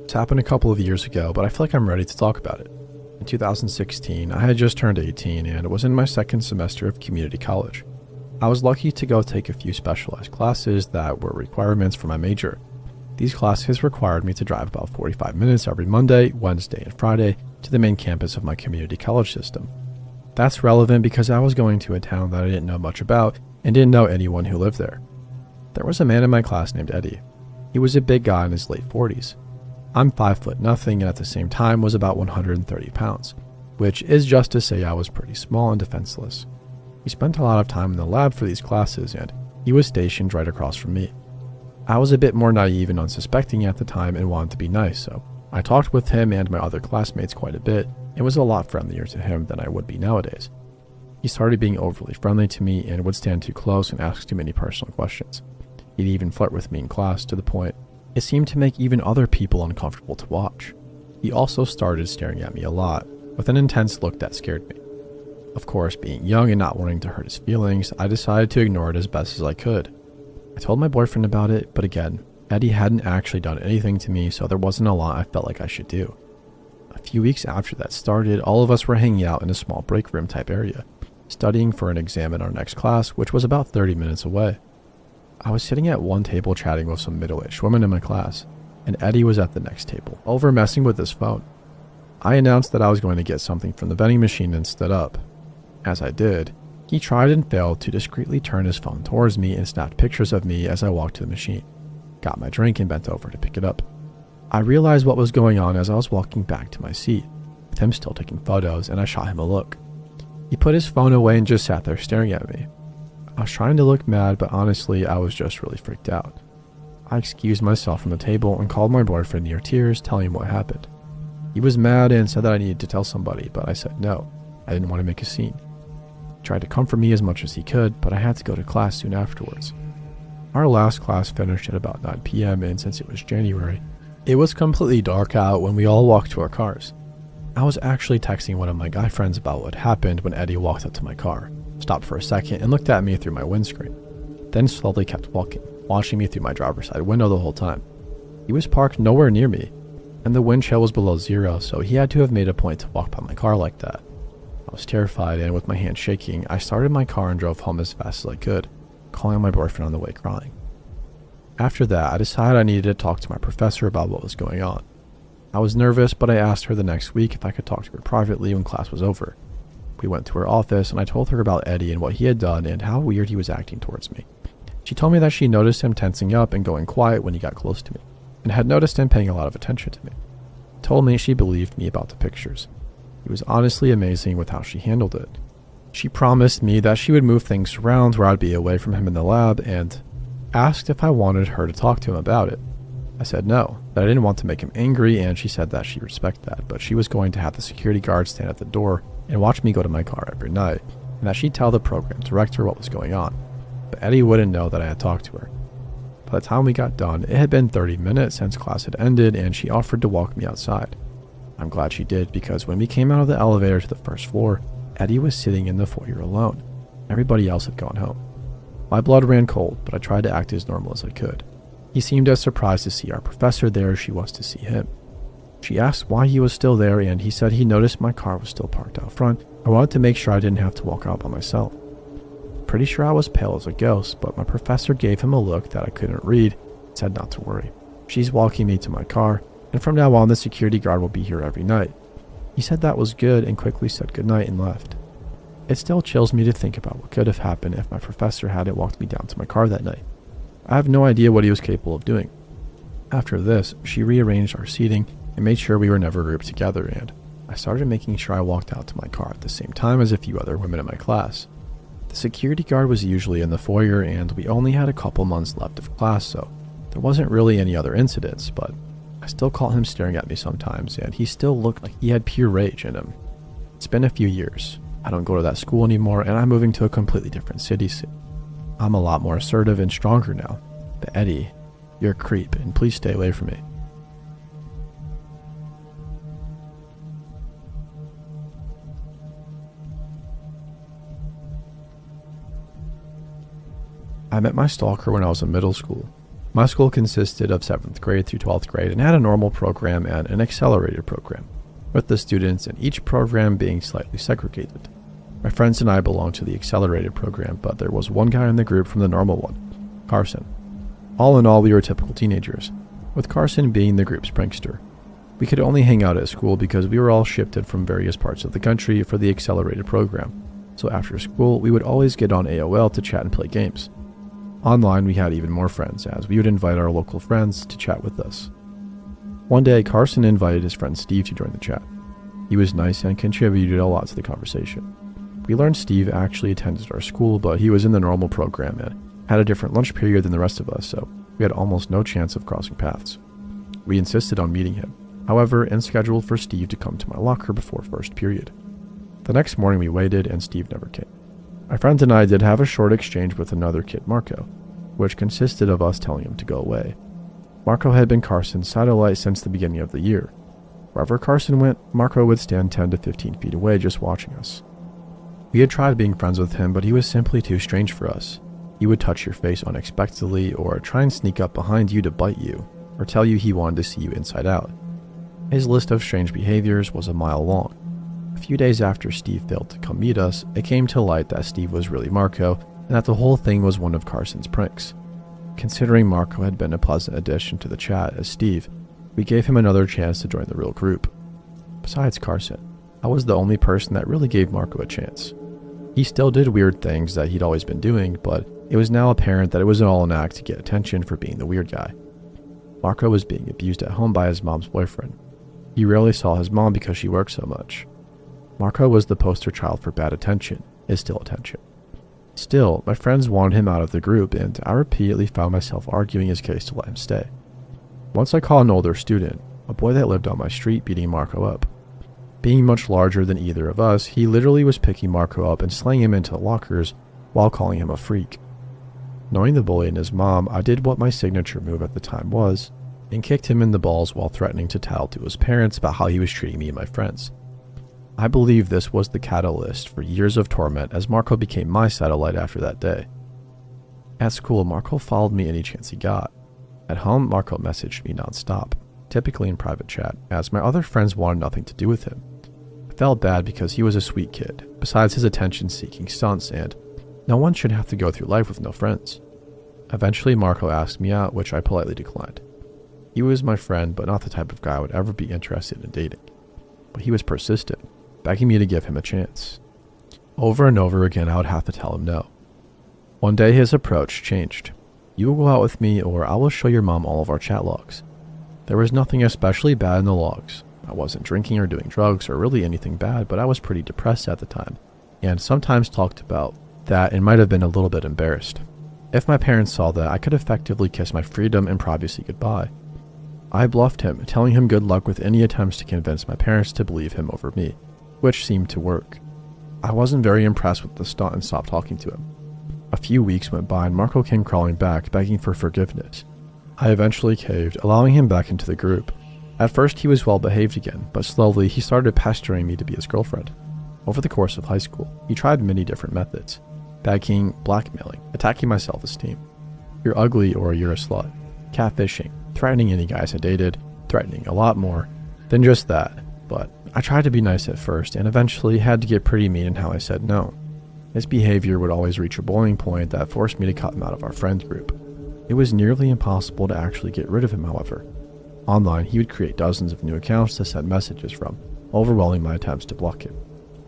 It's happened a couple of years ago, but I feel like I'm ready to talk about it. In 2016, I had just turned 18 and was in my second semester of community college. I was lucky to go take a few specialized classes that were requirements for my major. These classes required me to drive about 45 minutes every Monday, Wednesday, and Friday to the main campus of my community college system. That's relevant because I was going to a town that I didn't know much about and didn't know anyone who lived there. There was a man in my class named Eddie. He was a big guy in his late 40s. I'm 5'0" and at the same time was about 130 pounds, which is just to say I was pretty small and defenseless. We spent a lot of time in the lab for these classes and he was stationed right across from me. I was a bit more naive and unsuspecting at the time and wanted to be nice, so I talked with him and my other classmates quite a bit and was a lot friendlier to him than I would be nowadays. He started being overly friendly to me and would stand too close and ask too many personal questions. He'd even flirt with me in class to the point it seemed to make even other people uncomfortable to watch. He also started staring at me a lot, with an intense look that scared me. Of course, being young and not wanting to hurt his feelings, I decided to ignore it as best as I could. I told my boyfriend about it, but again, Eddie hadn't actually done anything to me, so there wasn't a lot I felt like I should do. A few weeks after that started, all of us were hanging out in a small break room type area, studying for an exam in our next class, which was about 30 minutes away. I was sitting at one table chatting with some middle-aged women in my class, and Eddie was at the next table, over messing with his phone. I announced that I was going to get something from the vending machine and stood up. As I did, he tried and failed to discreetly turn his phone towards me and snapped pictures of me as I walked to the machine, got my drink and bent over to pick it up. I realized what was going on as I was walking back to my seat, with him still taking photos, and I shot him a look. He put his phone away and just sat there staring at me. I was trying to look mad, but honestly, I was just really freaked out. I excused myself from the table and called my boyfriend near tears, telling him what happened. He was mad and said that I needed to tell somebody, but I said no. I didn't want to make a scene. He tried to comfort me as much as he could, but I had to go to class soon afterwards. Our last class finished at about 9 p.m. and since it was January, it was completely dark out when we all walked to our cars. I was actually texting one of my guy friends about what happened when Eddie walked up to my car, stopped for a second and looked at me through my windscreen, then slowly kept walking, watching me through my driver's side window the whole time. He was parked nowhere near me, and the wind chill was below 0, so he had to have made a point to walk by my car like that. I was terrified, and with my hands shaking, I started my car and drove home as fast as I could, calling my boyfriend on the way crying. After that, I decided I needed to talk to my professor about what was going on. I was nervous, but I asked her the next week if I could talk to her privately when class was over. We went to her office, and I told her about Eddie and what he had done and how weird he was acting towards me. She told me that she noticed him tensing up and going quiet when he got close to me, and had noticed him paying a lot of attention to me. Told me she believed me about the pictures. It was honestly amazing with how she handled it. She promised me that she would move things around where I'd be away from him in the lab and asked if I wanted her to talk to him about it. I said no, that I didn't want to make him angry, and she said that she respected that, but she was going to have the security guard stand at the door and watch me go to my car every night, and that she'd tell the program director what was going on. But Eddie wouldn't know that I had talked to her. By the time we got done, it had been 30 minutes since class had ended, and she offered to walk me outside. I'm glad she did, because when we came out of the elevator to the first floor, Eddie was sitting in the foyer alone. Everybody else had gone home. My blood ran cold, but I tried to act as normal as I could. He seemed as surprised to see our professor there as she was to see him. She asked why he was still there, and he said he noticed my car was still parked out front. I wanted to make sure I didn't have to walk out by myself. Pretty sure I was pale as a ghost, but my professor gave him a look that I couldn't read and said not to worry. She's walking me to my car, and from now on the security guard will be here every night. He said that was good and quickly said goodnight and left. It still chills me to think about what could have happened if my professor hadn't walked me down to my car that night. I have no idea what he was capable of doing. After this, she rearranged our seating and made sure we were never grouped together, and I started making sure I walked out to my car at the same time as a few other women in my class. The security guard was usually in the foyer, and we only had a couple months left of class, so there wasn't really any other incidents, but I still caught him staring at me sometimes, and he still looked like he had pure rage in him. It's been a few years. I don't go to that school anymore, and I'm moving to a completely different city soon. I'm a lot more assertive and stronger now. But Eddie, you're a creep, and please stay away from me. I met my stalker when I was in middle school. My school consisted of 7th grade through 12th grade and had a normal program and an accelerated program, with the students in each program being slightly segregated. My friends and I belonged to the accelerated program, but there was one guy in the group from the normal one, Carson. All in all, we were typical teenagers, with Carson being the group's prankster. We could only hang out at school because we were all shifted from various parts of the country for the accelerated program, so after school we would always get on AOL to chat and play games. Online we had even more friends, as we would invite our local friends to chat with us. One day Carson invited his friend Steve to join the chat. He was nice and contributed a lot to the conversation. We learned Steve actually attended our school, but he was in the normal program and had a different lunch period than the rest of us, so we had almost no chance of crossing paths. We insisted on meeting him, however, and scheduled for Steve to come to my locker before first period. The next morning we waited and Steve never came. My friends and I did have a short exchange with another kid, Marco, which consisted of us telling him to go away. Marco had been Carson's satellite since the beginning of the year. Wherever Carson went, Marco would stand 10 to 15 feet away just watching us. We had tried being friends with him, but he was simply too strange for us. He would touch your face unexpectedly, or try and sneak up behind you to bite you, or tell you he wanted to see you inside out. His list of strange behaviors was a mile long. A few days after Steve failed to come meet us, it came to light that Steve was really Marco, and that the whole thing was one of Carson's pranks. Considering Marco had been a pleasant addition to the chat as Steve, we gave him another chance to join the real group. Besides Carson, I was the only person that really gave Marco a chance. He still did weird things that he'd always been doing, but it was now apparent that it was all an act to get attention for being the weird guy. Marco was being abused at home by his mom's boyfriend. He rarely saw his mom because she worked so much. Marco was the poster child for bad attention, is still attention. Still, my friends wanted him out of the group, and I repeatedly found myself arguing his case to let him stay. Once I caught an older student, a boy that lived on my street, beating Marco up. Being much larger than either of us, he literally was picking Marco up and slaying him into the lockers while calling him a freak. Knowing the bully and his mom, I did what my signature move at the time was, and kicked him in the balls while threatening to tell to his parents about how he was treating me and my friends. I believe this was the catalyst for years of torment, as Marco became my satellite after that day. At school, Marco followed me any chance he got. At home, Marco messaged me nonstop, typically in private chat, as my other friends wanted nothing to do with him. I felt bad because he was a sweet kid, besides his attention-seeking stunts, and no one should have to go through life with no friends. Eventually, Marco asked me out, which I politely declined. He was my friend, but not the type of guy I would ever be interested in dating. But he was persistent, begging me to give him a chance. Over and over again, I would have to tell him no. One day, his approach changed. You will go out with me, or I will show your mom all of our chat logs. There was nothing especially bad in the logs. I wasn't drinking or doing drugs or really anything bad, but I was pretty depressed at the time, and sometimes talked about that and might have been a little bit embarrassed. If my parents saw that, I could effectively kiss my freedom and privacy goodbye. I bluffed him, telling him good luck with any attempts to convince my parents to believe him over me, which seemed to work. I wasn't very impressed with the stunt and stopped talking to him. A few weeks went by and Marco came crawling back, begging for forgiveness. I eventually caved, allowing him back into the group. At first he was well behaved again, but slowly he started pestering me to be his girlfriend. Over the course of high school, he tried many different methods: begging, blackmailing, attacking my self-esteem. You're ugly or you're a slut. Catfishing, threatening any guys I dated, threatening a lot more than just that. But I tried to be nice at first and eventually had to get pretty mean in how I said no. His behavior would always reach a boiling point that forced me to cut him out of our friend group. It was nearly impossible to actually get rid of him, however. Online, he would create dozens of new accounts to send messages from, overwhelming my attempts to block him.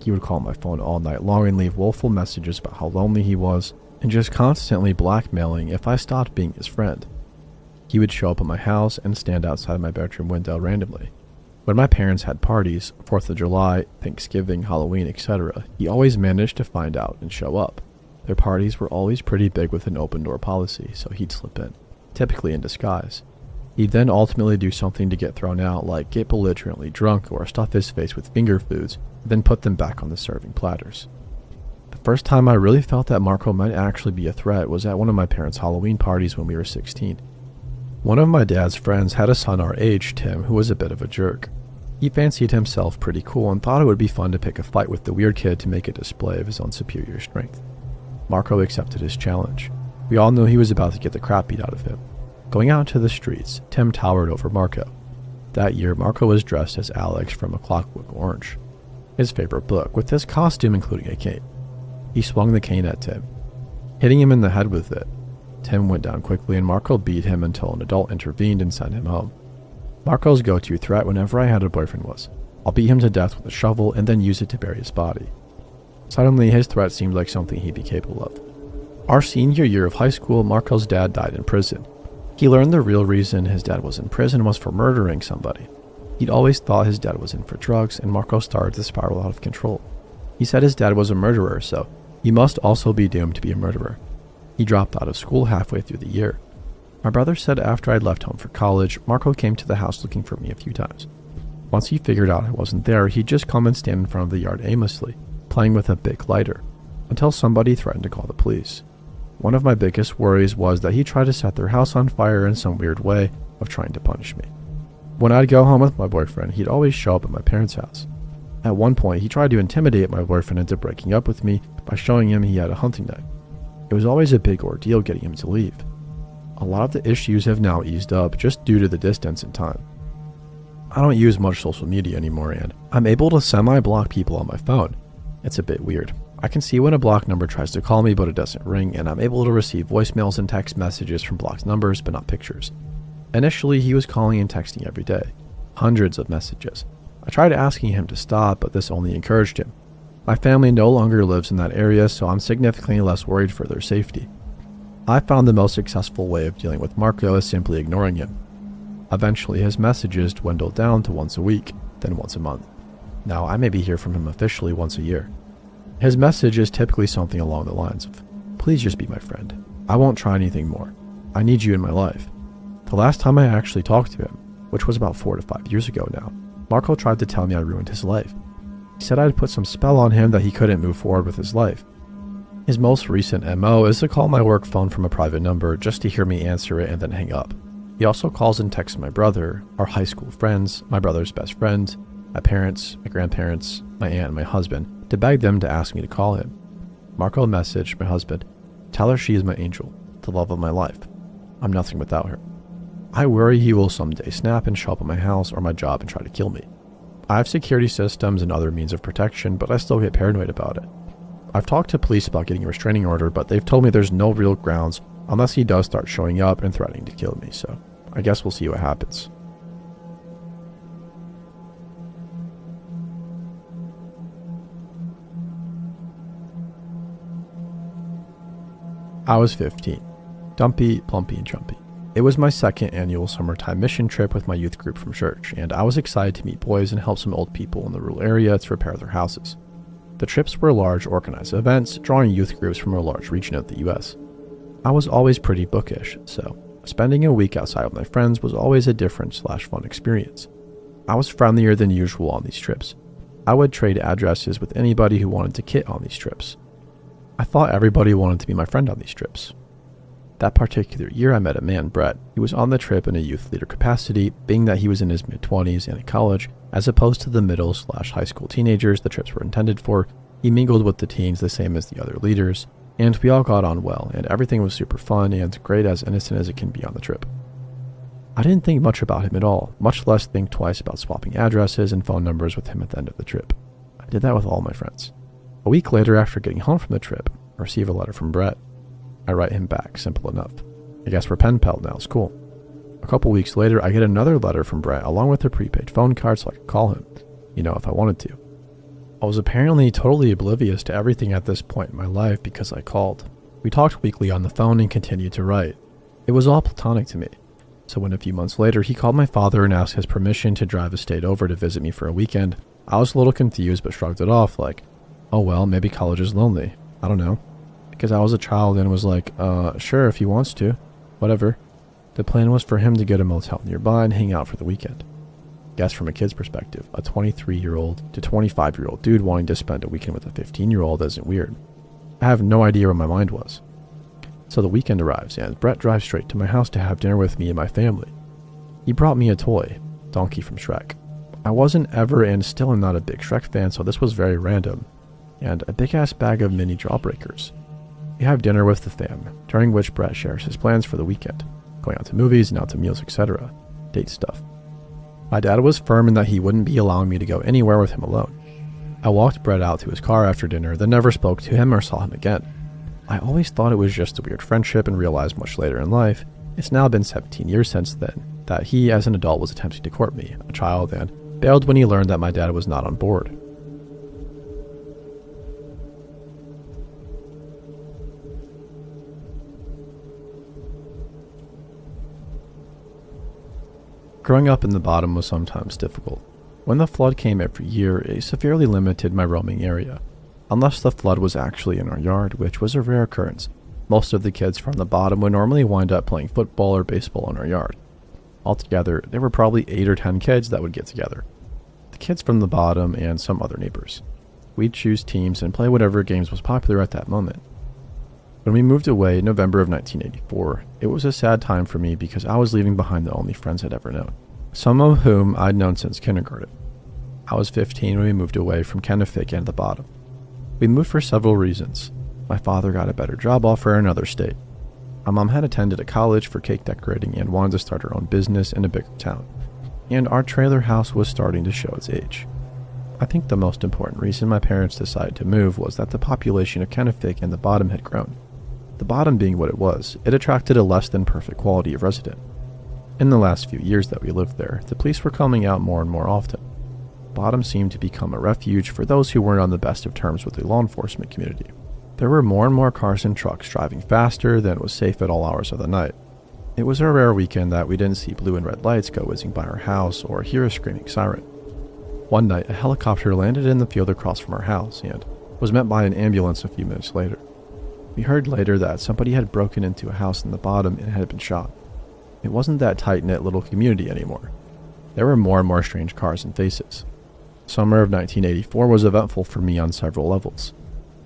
He would call my phone all night long and leave woeful messages about how lonely he was, and just constantly blackmailing if I stopped being his friend. He would show up at my house and stand outside my bedroom window randomly. When my parents had parties, 4th of July, Thanksgiving, Halloween, etc., he always managed to find out and show up. Their parties were always pretty big with an open door policy, so he'd slip in, typically in disguise. He'd then ultimately do something to get thrown out, like get belligerently drunk or stuff his face with finger foods, then put them back on the serving platters. The first time I really felt that Marco might actually be a threat was at one of my parents' Halloween parties when we were 16. One of my dad's friends had a son our age, Tim, who was a bit of a jerk. He fancied himself pretty cool and thought it would be fun to pick a fight with the weird kid to make a display of his own superior strength. Marco accepted his challenge. We all knew he was about to get the crap beat out of him. Going out into the streets, Tim towered over Marco. That year, Marco was dressed as Alex from A Clockwork Orange, his favorite book, with his costume including a cane. He swung the cane at Tim, hitting him in the head with it. Tim went down quickly and Marco beat him until an adult intervened and sent him home. Marco's go-to threat whenever I had a boyfriend was, I'll beat him to death with a shovel and then use it to bury his body. Suddenly, his threat seemed like something he'd be capable of. Our senior year of high school, Marco's dad died in prison. He learned the real reason his dad was in prison was for murdering somebody. He'd always thought his dad was in for drugs, and Marco started to spiral out of control. He said his dad was a murderer, so he must also be doomed to be a murderer. He dropped out of school halfway through the year. My brother said after I'd left home for college, Marco came to the house looking for me a few times. Once he figured out I wasn't there, he'd just come and stand in front of the yard aimlessly, playing with a big lighter, until somebody threatened to call the police. One of my biggest worries was that he tried to set their house on fire in some weird way of trying to punish me. When I'd go home with my boyfriend, he'd always show up at my parents' house. At one point, he tried to intimidate my boyfriend into breaking up with me by showing him he had a hunting knife. It was always a big ordeal getting him to leave. A lot of the issues have now eased up just due to the distance and time. I don't use much social media anymore, and I'm able to semi-block people on my phone. It's a bit weird. I can see when a blocked number tries to call me but it doesn't ring, and I'm able to receive voicemails and text messages from blocked numbers but not pictures. Initially, he was calling and texting every day. Hundreds of messages. I tried asking him to stop, but this only encouraged him. My family no longer lives in that area, so I'm significantly less worried for their safety. I found the most successful way of dealing with Marco is simply ignoring him. Eventually, his messages dwindled down to once a week, then once a month. Now, I maybe hear from him officially once a year. His message is typically something along the lines of, "Please just be my friend. I won't try anything more. I need you in my life." The last time I actually talked to him, which was about 4 to 5 years ago now, Marco tried to tell me I ruined his life. He said I'd put some spell on him that he couldn't move forward with his life. His most recent MO is to call my work phone from a private number just to hear me answer it and then hang up. He also calls and texts my brother, our high school friends, my brother's best friend, my parents, my grandparents, my aunt, and my husband, to beg them to ask me to call him. Marco messaged my husband, "Tell her she is my angel, the love of my life. I'm nothing without her." I worry he will someday snap and show up at my house or my job and try to kill me. I have security systems and other means of protection, but I still get paranoid about it. I've talked to police about getting a restraining order, but they've told me there's no real grounds unless he does start showing up and threatening to kill me, so I guess we'll see what happens. I was 15. Dumpy, plumpy, and chumpy. It was my second annual summertime mission trip with my youth group from church, and I was excited to meet boys and help some old people in the rural area to repair their houses. The trips were large, organized events, drawing youth groups from a large region of the US. I was always pretty bookish, so spending a week outside with my friends was always a different/fun experience. I was friendlier than usual on these trips. I would trade addresses with anybody who wanted to kit on these trips. I thought everybody wanted to be my friend on these trips. That particular year, I met a man, Brett. He was on the trip in a youth leader capacity, being that he was in his mid-20s and in college, as opposed to the middle/high school teenagers the trips were intended for. He mingled with the teens the same as the other leaders, and we all got on well, and everything was super fun and great, as innocent as it can be on the trip. I didn't think much about him at all, much less think twice about swapping addresses and phone numbers with him at the end of the trip. I did that with all my friends. A week later, after getting home from the trip, I receive a letter from Brett. I write him back, simple enough. I guess we're pen pal now, it's cool. A couple weeks later, I get another letter from Brett along with a prepaid phone card so I could call him, if I wanted to. I was apparently totally oblivious to everything at this point in my life because I called. We talked weekly on the phone and continued to write. It was all platonic to me. So when a few months later he called my father and asked his permission to drive a state over to visit me for a weekend, I was a little confused but shrugged it off like, oh well, maybe college is lonely. I don't know. Because I was a child and was like, sure, if he wants to. Whatever. The plan was for him to get a motel nearby and hang out for the weekend. Guess from a kid's perspective, a 23-year-old to 25-year-old dude wanting to spend a weekend with a 15-year-old isn't weird. I have no idea where my mind was. So the weekend arrives and Brett drives straight to my house to have dinner with me and my family. He brought me a toy, Donkey from Shrek. I wasn't ever and still am not a big Shrek fan, so this was very random. And a big-ass bag of mini Jawbreakers. We have dinner with the fam, during which Brett shares his plans for the weekend. going out to movies and out to meals, etc. Date stuff. My dad was firm in that he wouldn't be allowing me to go anywhere with him alone. I walked Brett out to his car after dinner, then never spoke to him or saw him again. I always thought it was just a weird friendship and realized much later in life, it's now been 17 years since then, that he as an adult was attempting to court me, a child, and bailed when he learned that my dad was not on board. Growing up in the bottom was sometimes difficult. When the flood came every year, it severely limited my roaming area. Unless the flood was actually in our yard, which was a rare occurrence, most of the kids from the bottom would normally wind up playing football or baseball in our yard. Altogether, there were probably 8 or 10 kids that would get together. The kids from the bottom and some other neighbors. We'd choose teams and play whatever games was popular at that moment. When we moved away in November of 1984, it was a sad time for me because I was leaving behind the only friends I'd ever known, some of whom I'd known since kindergarten. I was 15 when we moved away from Kennefic and the bottom. We moved for several reasons. My father got a better job offer in another state. My mom had attended a college for cake decorating and wanted to start her own business in a bigger town. And our trailer house was starting to show its age. I think the most important reason my parents decided to move was that the population of Kennefic and the bottom had grown. The bottom being what it was, it attracted a less than perfect quality of resident. In the last few years that we lived there, the police were coming out more and more often. Bottom seemed to become a refuge for those who weren't on the best of terms with the law enforcement community. There were more and more cars and trucks driving faster than was safe at all hours of the night. It was a rare weekend that we didn't see blue and red lights go whizzing by our house or hear a screaming siren. One night, a helicopter landed in the field across from our house and was met by an ambulance a few minutes later. We heard later that somebody had broken into a house in the bottom and had been shot. It wasn't that tight-knit little community anymore. There were more and more strange cars and faces. Summer of 1984 was eventful for me on several levels.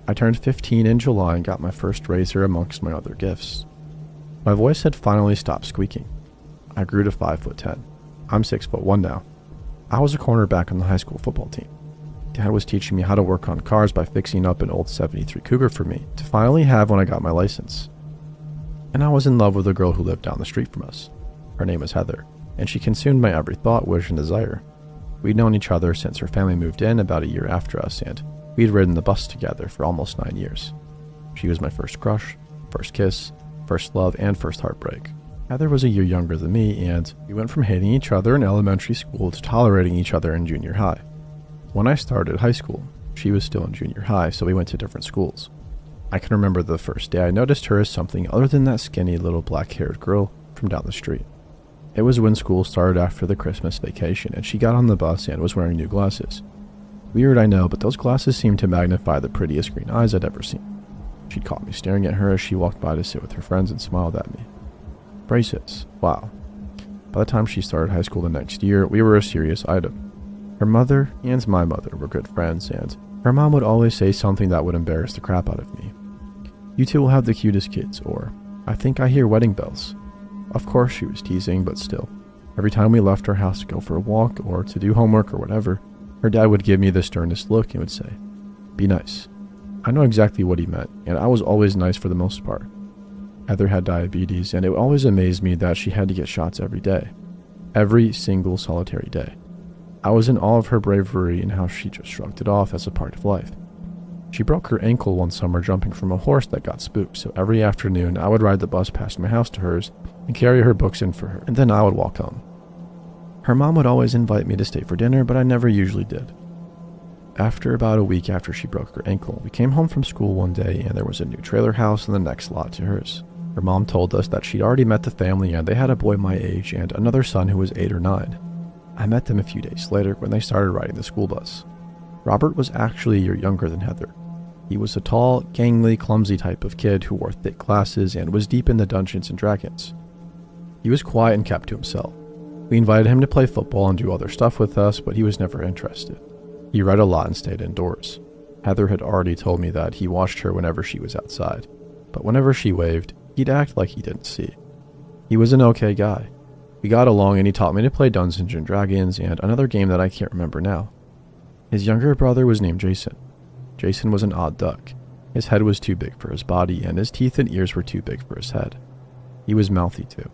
I turned 15 in July and got my first razor amongst my other gifts. My voice had finally stopped squeaking. I grew to 5'10". I'm 6'1" now. I was a cornerback on the high school football team. Dad was teaching me how to work on cars by fixing up an old 73 Cougar for me to finally have when I got my license. And I was in love with a girl who lived down the street from us. Her name was Heather, and she consumed my every thought, wish, and desire. We'd known each other since her family moved in about a year after us, and we'd ridden the bus together for almost 9 years. She was my first crush, first kiss, first love, and first heartbreak. Heather was a year younger than me, and we went from hating each other in elementary school to tolerating each other in junior high. When I started high school, she was still in junior high, so we went to different schools. I can remember the first day I noticed her as something other than that skinny little black-haired girl from down the street. It was when school started after the Christmas vacation, and she got on the bus and was wearing new glasses. Weird, I know, but those glasses seemed to magnify the prettiest green eyes I'd ever seen. She'd caught me staring at her as she walked by to sit with her friends and smiled at me. Braces. Wow. By the time she started high school the next year, we were a serious item. Her mother and my mother were good friends, and her mom would always say something that would embarrass the crap out of me. "You two will have the cutest kids," or "I think I hear wedding bells." Of course she was teasing, but still. Every time we left our house to go for a walk or to do homework or whatever, her dad would give me the sternest look and would say, "Be nice." I know exactly what he meant, and I was always nice for the most part. Heather had diabetes, and it always amazed me that she had to get shots every day. Every single solitary day. I was in awe of her bravery and how she just shrugged it off as a part of life. She broke her ankle one summer jumping from a horse that got spooked, so every afternoon I would ride the bus past my house to hers and carry her books in for her, and then I would walk home. Her mom would always invite me to stay for dinner, but I never usually did. After about a week after she broke her ankle, we came home from school one day and there was a new trailer house in the next lot to hers. Her mom told us that she'd already met the family and they had a boy my age and another son who was 8 or 9. I met them a few days later when they started riding the school bus. Robert was actually a year younger than Heather. He was a tall, gangly, clumsy type of kid who wore thick glasses and was deep into Dungeons and Dragons. He was quiet and kept to himself. We invited him to play football and do other stuff with us, but he was never interested. He read a lot and stayed indoors. Heather had already told me that he watched her whenever she was outside, but whenever she waved, he'd act like he didn't see. He was an okay guy. We got along and he taught me to play Dungeons and Dragons and another game that I can't remember now. His younger brother was named Jason. Jason was an odd duck. His head was too big for his body and his teeth and ears were too big for his head. He was mouthy too.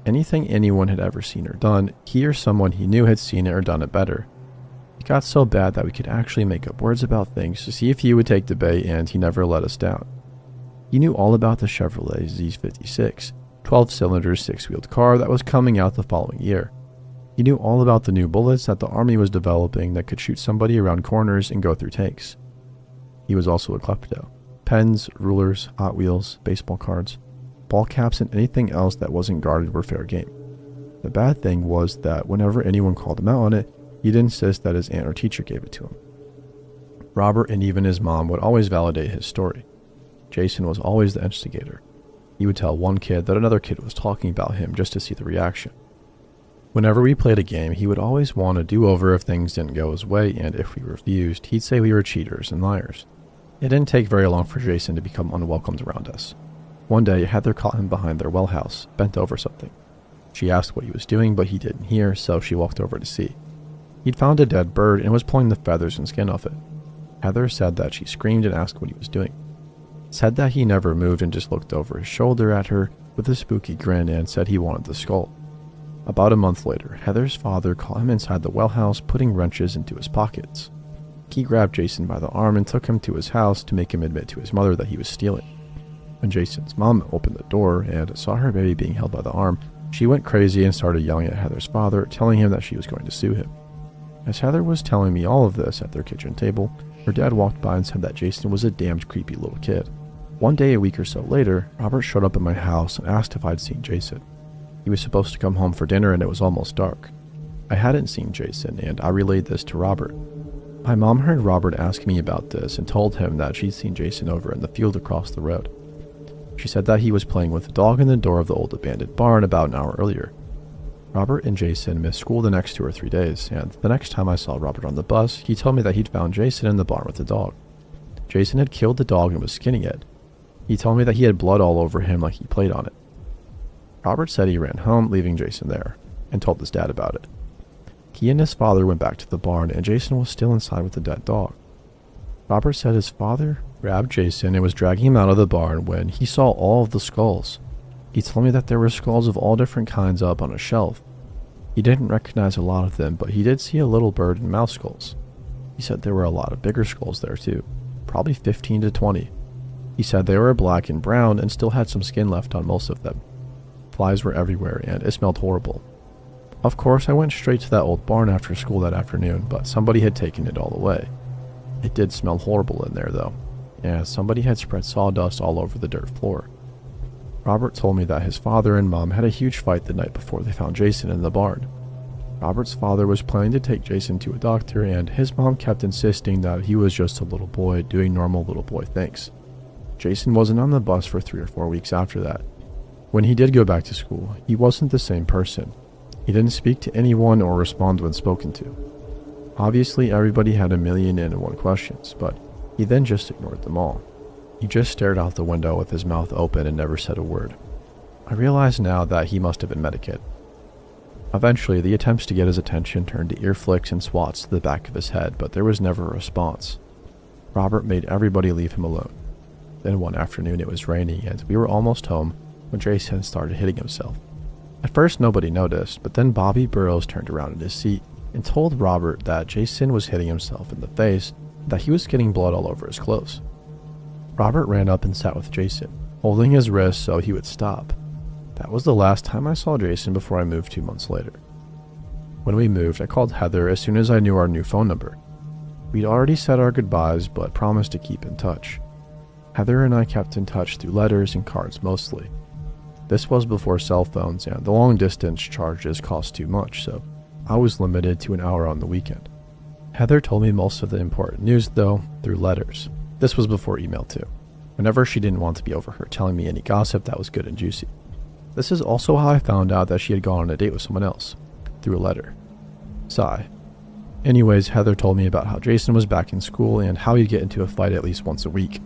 Anything anyone had ever seen or done, he or someone he knew had seen it or done it better. It got so bad that we could actually make up words about things to see if he would take the bait, and he never let us down. He knew all about the Chevrolet Z56, 12-cylinder, 6-wheeled car that was coming out the following year. He knew all about the new bullets that the Army was developing that could shoot somebody around corners and go through tanks. He was also a klepto. Pens, rulers, Hot Wheels, baseball cards, ball caps, and anything else that wasn't guarded were fair game. The bad thing was that whenever anyone called him out on it, he'd insist that his aunt or teacher gave it to him. Robert and even his mom would always validate his story. Jason was always the instigator. He would tell one kid that another kid was talking about him just to see the reaction. Whenever we played a game, he would always want a do-over if things didn't go his way, and if we refused, he'd say we were cheaters and liars. It didn't take very long for Jason to become unwelcomed around us. One day, Heather caught him behind their well house, bent over something. She asked what he was doing, but he didn't hear, so she walked over to see. He'd found a dead bird and was pulling the feathers and skin off it. Heather said that she screamed and asked what he was doing. Said that he never moved and just looked over his shoulder at her with a spooky grin and said he wanted the skull. About a month later, Heather's father caught him inside the well house putting wrenches into his pockets. He grabbed Jason by the arm and took him to his house to make him admit to his mother that he was stealing. When Jason's mom opened the door and saw her baby being held by the arm, she went crazy and started yelling at Heather's father, telling him that she was going to sue him. As Heather was telling me all of this at their kitchen table, her dad walked by and said that Jason was a damned creepy little kid. One day a week or so later, Robert showed up at my house and asked if I'd seen Jason. He was supposed to come home for dinner and it was almost dark. I hadn't seen Jason, and I relayed this to Robert. My mom heard Robert ask me about this and told him that she'd seen Jason over in the field across the road. She said that he was playing with a dog in the door of the old abandoned barn about an hour earlier. Robert and Jason missed school the next 2 or 3 days, and the next time I saw Robert on the bus, he told me that he'd found Jason in the barn with the dog. Jason had killed the dog and was skinning it. He told me that he had blood all over him like he played on it. Robert said he ran home, leaving Jason there, and told his dad about it. He and his father went back to the barn, and Jason was still inside with the dead dog. Robert said his father grabbed Jason and was dragging him out of the barn when he saw all of the skulls. He told me that there were skulls of all different kinds up on a shelf. He didn't recognize a lot of them, but he did see a little bird and mouse skulls. He said there were a lot of bigger skulls there too, probably 15 to 20. He said they were black and brown and still had some skin left on most of them. Flies were everywhere and it smelled horrible. Of course, I went straight to that old barn after school that afternoon, but somebody had taken it all away. It did smell horrible in there though, and somebody had spread sawdust all over the dirt floor. Robert told me that his father and mom had a huge fight the night before they found Jason in the barn. Robert's father was planning to take Jason to a doctor, and his mom kept insisting that he was just a little boy doing normal little boy things. Jason wasn't on the bus for 3 or 4 weeks after that. When he did go back to school, he wasn't the same person. He didn't speak to anyone or respond when spoken to. Obviously, everybody had 1,000,001 questions, but he then just ignored them all. He just stared out the window with his mouth open and never said a word. I realize now that he must have been medicated. Eventually, the attempts to get his attention turned to ear flicks and swats to the back of his head, but there was never a response. Robert made everybody leave him alone. Then one afternoon it was raining and we were almost home when Jason started hitting himself. At first nobody noticed, but then Bobby Burrows turned around in his seat and told Robert that Jason was hitting himself in the face and that he was getting blood all over his clothes. Robert ran up and sat with Jason, holding his wrist so he would stop. That was the last time I saw Jason before I moved 2 months later. When we moved, I called Heather as soon as I knew our new phone number. We'd already said our goodbyes, but promised to keep in touch. Heather and I kept in touch through letters and cards mostly. This was before cell phones and the long distance charges cost too much, so I was limited to an hour on the weekend. Heather told me most of the important news though through letters. This was before email too, whenever she didn't want to be overheard telling me any gossip that was good and juicy. This is also how I found out that she had gone on a date with someone else, through a letter. Sigh. Anyways, Heather told me about how Jason was back in school and how he'd get into a fight at least once a week.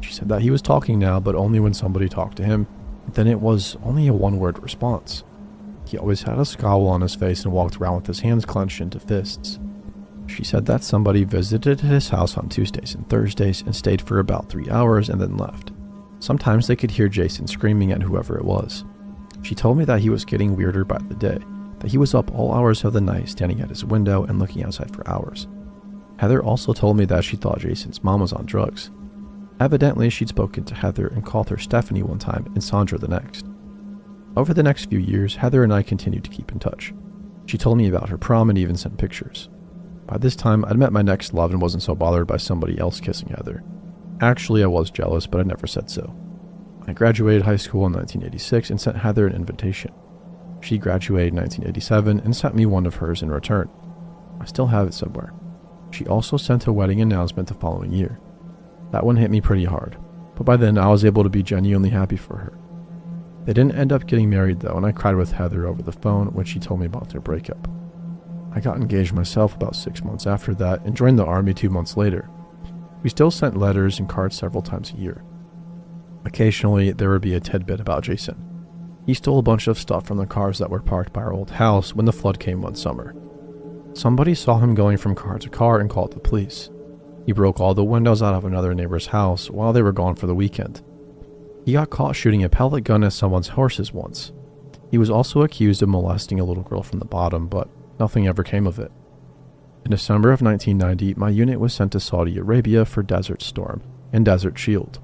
She said that he was talking now, but only when somebody talked to him. Then it was only a one-word response. He always had a scowl on his face and walked around with his hands clenched into fists. She said that somebody visited his house on Tuesdays and Thursdays and stayed for about 3 hours and then left. Sometimes they could hear Jason screaming at whoever it was. She told me that he was getting weirder by the day, that he was up all hours of the night standing at his window and looking outside for hours. Heather also told me that she thought Jason's mom was on drugs. Evidently, she'd spoken to Heather and called her Stephanie one time and Sandra the next. Over the next few years, Heather and I continued to keep in touch. She told me about her prom and even sent pictures. By this time, I'd met my next love and wasn't so bothered by somebody else kissing Heather. Actually, I was jealous, but I never said so. I graduated high school in 1986 and sent Heather an invitation. She graduated in 1987 and sent me one of hers in return. I still have it somewhere. She also sent a wedding announcement the following year. That one hit me pretty hard, but by then I was able to be genuinely happy for her. They didn't end up getting married though, and I cried with Heather over the phone when she told me about their breakup. I got engaged myself about 6 months after that and joined the army 2 months later. We still sent letters and cards several times a year. Occasionally, there would be a tidbit about Jason. He stole a bunch of stuff from the cars that were parked by our old house when the flood came one summer. Somebody saw him going from car to car and called the police. He broke all the windows out of another neighbor's house while they were gone for the weekend. He got caught shooting a pellet gun at someone's horses once. He was also accused of molesting a little girl from the bottom, but nothing ever came of it. In December of 1990, my unit was sent to Saudi Arabia for Desert Storm and Desert Shield.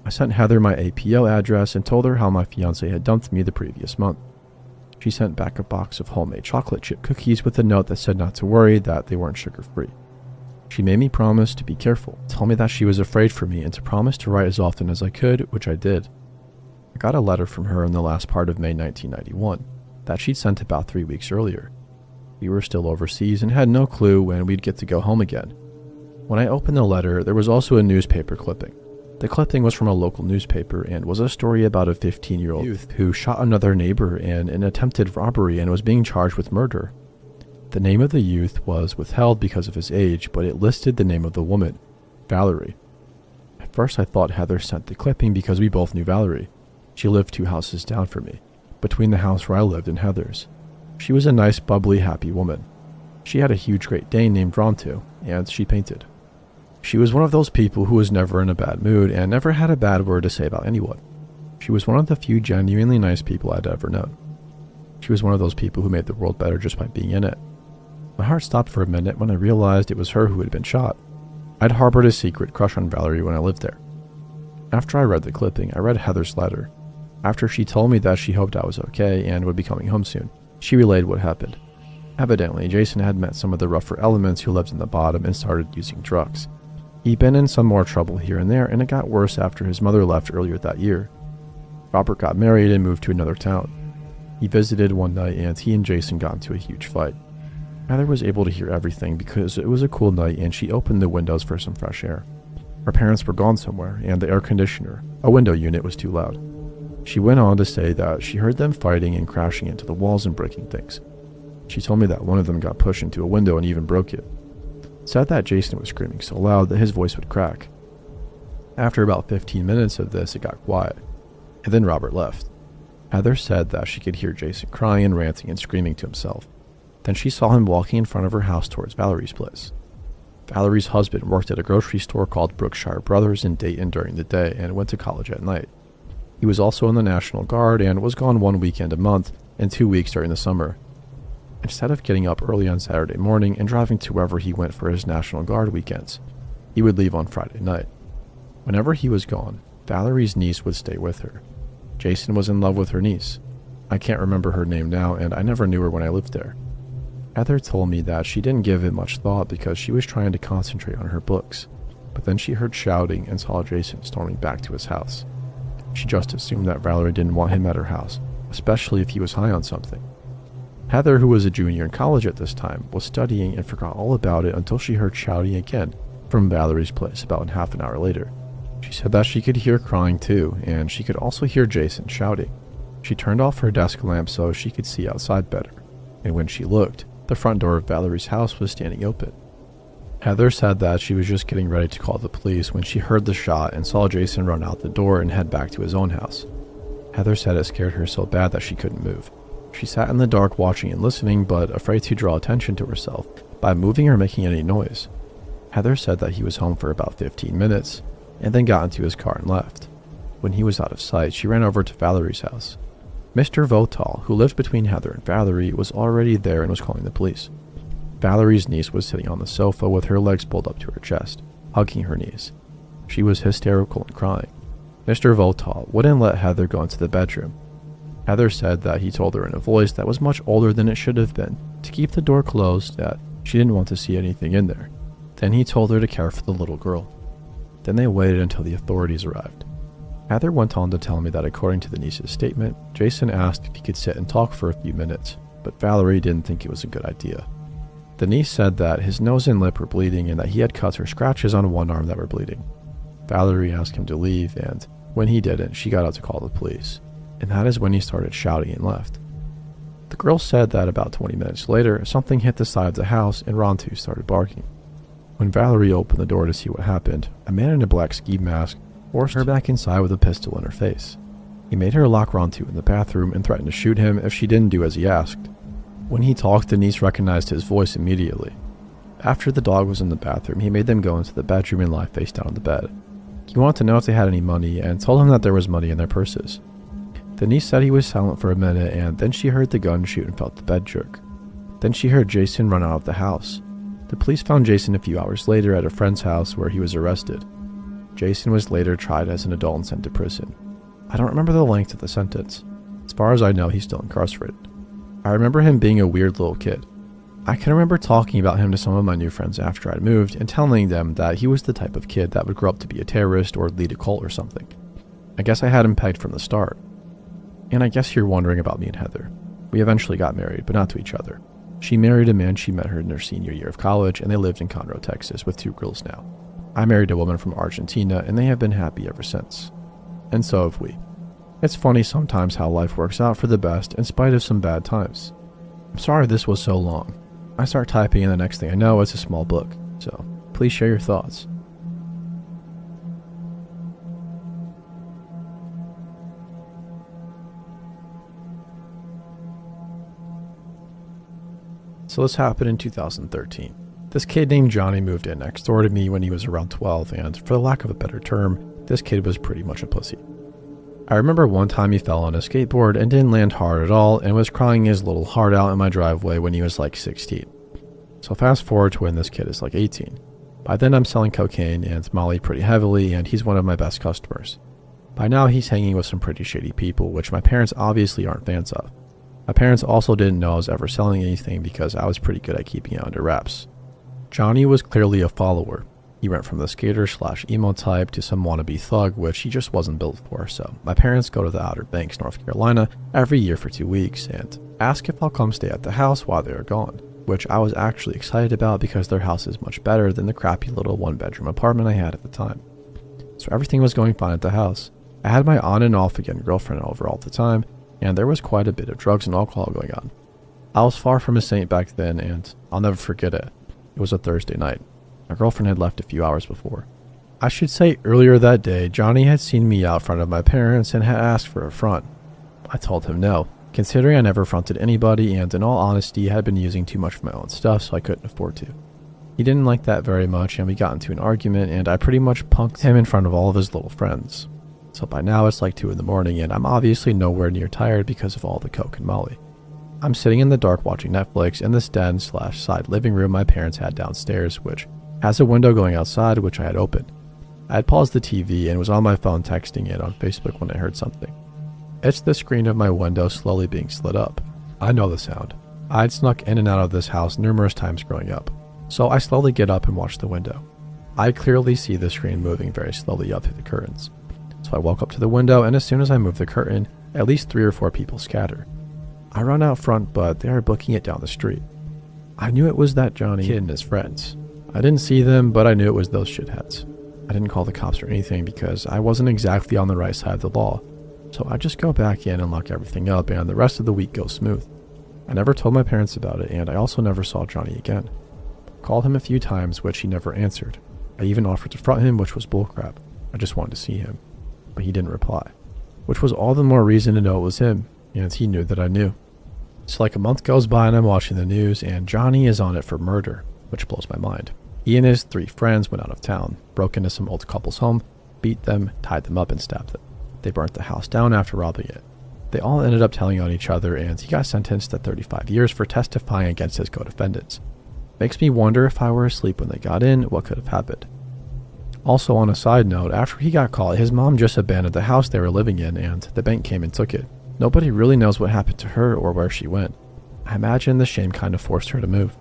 I sent Heather my APO address and told her how my fiancé had dumped me the previous month. She sent back a box of homemade chocolate chip cookies with a note that said not to worry, that they weren't sugar-free. She made me promise to be careful, tell me that she was afraid for me, and to promise to write as often as I could, which I did. I got a letter from her in the last part of May 1991 that she'd sent about 3 weeks earlier. We were still overseas and had no clue when we'd get to go home again. When I opened the letter, there was also a newspaper clipping. The clipping was from a local newspaper and was a story about a 15-year-old youth who shot another neighbor in an attempted robbery and was being charged with murder. The name of the youth was withheld because of his age, but it listed the name of the woman, Valerie. At first I thought Heather sent the clipping because we both knew Valerie. She lived 2 houses down from me, between the house where I lived and Heather's. She was a nice, bubbly, happy woman. She had a huge Great Dane named Rontu, and she painted. She was one of those people who was never in a bad mood and never had a bad word to say about anyone. She was one of the few genuinely nice people I'd ever known. She was one of those people who made the world better just by being in it. My heart stopped for a minute when I realized it was her who had been shot. I'd harbored a secret crush on Valerie when I lived there. After I read the clipping, I read Heather's letter. After she told me that she hoped I was okay and would be coming home soon, she relayed what happened. Evidently, Jason had met some of the rougher elements who lived in the bottom and started using drugs. He'd been in some more trouble here and there, and it got worse after his mother left earlier that year. Robert got married and moved to another town. He visited one night and he and Jason got into a huge fight. Heather was able to hear everything because it was a cool night and she opened the windows for some fresh air. Her parents were gone somewhere and the air conditioner, a window unit, was too loud. She went on to say that she heard them fighting and crashing into the walls and breaking things. She told me that one of them got pushed into a window and even broke it. Said that Jason was screaming so loud that his voice would crack. After about 15 minutes of this, it got quiet, and then Robert left. Heather said that she could hear Jason crying and ranting and screaming to himself. Then she saw him walking in front of her house towards Valerie's place. Valerie's husband worked at a grocery store called Brookshire Brothers in Dayton during the day and went to college at night. He was also in the National Guard and was gone 1 weekend a month and 2 weeks during the summer. Instead of getting up early on Saturday morning and driving to wherever he went for his National Guard weekends, he would leave on Friday night. Whenever he was gone, Valerie's niece would stay with her. Jason was in love with her niece. I can't remember her name now, and I never knew her when I lived there. Heather told me that she didn't give it much thought because she was trying to concentrate on her books, but then she heard shouting and saw Jason storming back to his house. She just assumed that Valerie didn't want him at her house, especially if he was high on something. Heather, who was a junior in college at this time, was studying and forgot all about it until she heard shouting again from Valerie's place about half an hour later. She said that she could hear crying too, and she could also hear Jason shouting. She turned off her desk lamp so she could see outside better, and when she looked, the front door of Valerie's house was standing open. Heather said that she was just getting ready to call the police when she heard the shot and saw Jason run out the door and head back to his own house. Heather said it scared her so bad that she couldn't move. She sat in the dark watching and listening, but afraid to draw attention to herself by moving or making any noise. Heather said that he was home for about 15 minutes, and then got into his car and left. When he was out of sight, she ran over to Valerie's house. Mr. Votal, who lived between Heather and Valerie, was already there and was calling the police. Valerie's niece was sitting on the sofa with her legs pulled up to her chest, hugging her niece. She was hysterical and crying. Mr. Votal wouldn't let Heather go into the bedroom. Heather said that he told her in a voice that was much older than it should have been to keep the door closed, that she didn't want to see anything in there. Then he told her to care for the little girl. Then they waited until the authorities arrived. Heather went on to tell me that according to the niece's statement, Jason asked if he could sit and talk for a few minutes, but Valerie didn't think it was a good idea. The niece said that his nose and lip were bleeding and that he had cuts or scratches on one arm that were bleeding. Valerie asked him to leave, and when he didn't, she got out to call the police. And that is when he started shouting and left. The girl said that about 20 minutes later, something hit the side of the house and Rontu started barking. When Valerie opened the door to see what happened, a man in a black ski mask forced her back inside with a pistol in her face. He made her lock Rontu in the bathroom and threatened to shoot him if she didn't do as he asked. When he talked, the niece recognized his voice immediately. After the dog was in the bathroom, he made them go into the bedroom and lie face down on the bed. He wanted to know if they had any money and told them that there was money in their purses. The niece said he was silent for a minute, and then she heard the gun shoot and felt the bed jerk. Then she heard Jason run out of the house. The police found Jason a few hours later at a friend's house where he was arrested. Jason was later tried as an adult and sent to prison. I don't remember the length of the sentence. As far as I know, he's still incarcerated. I remember him being a weird little kid. I can remember talking about him to some of my new friends after I'd moved and telling them that he was the type of kid that would grow up to be a terrorist or lead a cult or something. I guess I had him pegged from the start. And I guess you're wondering about me and Heather. We eventually got married, but not to each other. She married a man she met her in her senior year of college, and they lived in Conroe, Texas, with 2 girls now. I married a woman from Argentina, and they have been happy ever since. And so have we. It's funny sometimes how life works out for the best in spite of some bad times. I'm sorry this was so long. I start typing and the next thing I know it's a small book, so please share your thoughts. So this happened in 2013. This kid named Johnny moved in next door to me when he was around 12, and for the lack of a better term, this kid was pretty much a pussy. I remember one time he fell on a skateboard and didn't land hard at all and was crying his little heart out in my driveway when he was like 16. So fast forward to when this kid is like 18. By then I'm selling cocaine and Molly pretty heavily, and he's one of my best customers. By now he's hanging with some pretty shady people, which my parents obviously aren't fans of. My parents also didn't know I was ever selling anything because I was pretty good at keeping it under wraps. Johnny was clearly a follower. He went from the skater/emo type to some wannabe thug, which he just wasn't built for, so my parents go to the Outer Banks, North Carolina every year for 2 weeks and ask if I'll come stay at the house while they are gone, which I was actually excited about because their house is much better than the crappy little 1-bedroom apartment I had at the time. So everything was going fine at the house. I had my on and off again girlfriend over all the time, and there was quite a bit of drugs and alcohol going on. I was far from a saint back then, and I'll never forget it. It was a Thursday night. My girlfriend had left a few hours before. I should say earlier that day, Johnny had seen me out front of my parents and had asked for a front. I told him no, considering I never fronted anybody and in all honesty had been using too much of my own stuff so I couldn't afford to. He didn't like that very much and we got into an argument and I pretty much punked him in front of all of his little friends. So by now it's like 2 in the morning and I'm obviously nowhere near tired because of all the coke and molly. I'm sitting in the dark watching Netflix in this den/side living room my parents had downstairs, which has a window going outside which I had opened. I had paused the TV and was on my phone texting it on Facebook when I heard something. It's the screen of my window slowly being slid up. I know the sound. I'd snuck in and out of this house numerous times growing up. So I slowly get up and watch the window. I clearly see the screen moving very slowly up through the curtains. So I walk up to the window and as soon as I move the curtain, at least 3 or 4 people scatter. I run out front, but they are booking it down the street. I knew it was that Johnny kid and his friends. I didn't see them, but I knew it was those shitheads. I didn't call the cops or anything because I wasn't exactly on the right side of the law. So I just go back in and lock everything up and the rest of the week goes smooth. I never told my parents about it and I also never saw Johnny again. Called him a few times, which he never answered. I even offered to front him, which was bullcrap. I just wanted to see him. But he didn't reply. Which was all the more reason to know it was him, and he knew that I knew. So like a month goes by and I'm watching the news and Johnny is on it for murder, which blows my mind. He and his 3 friends went out of town, broke into some old couple's home, beat them, tied them up and stabbed them. They burnt the house down after robbing it. They all ended up telling on each other, and he got sentenced to 35 years for testifying against his co-defendants. Makes me wonder, if I were asleep when they got in, what could have happened. Also, on a side note, after he got caught, his mom just abandoned the house they were living in, and the bank came and took it. Nobody really knows what happened to her or where she went. I imagine the shame kind of forced her to move.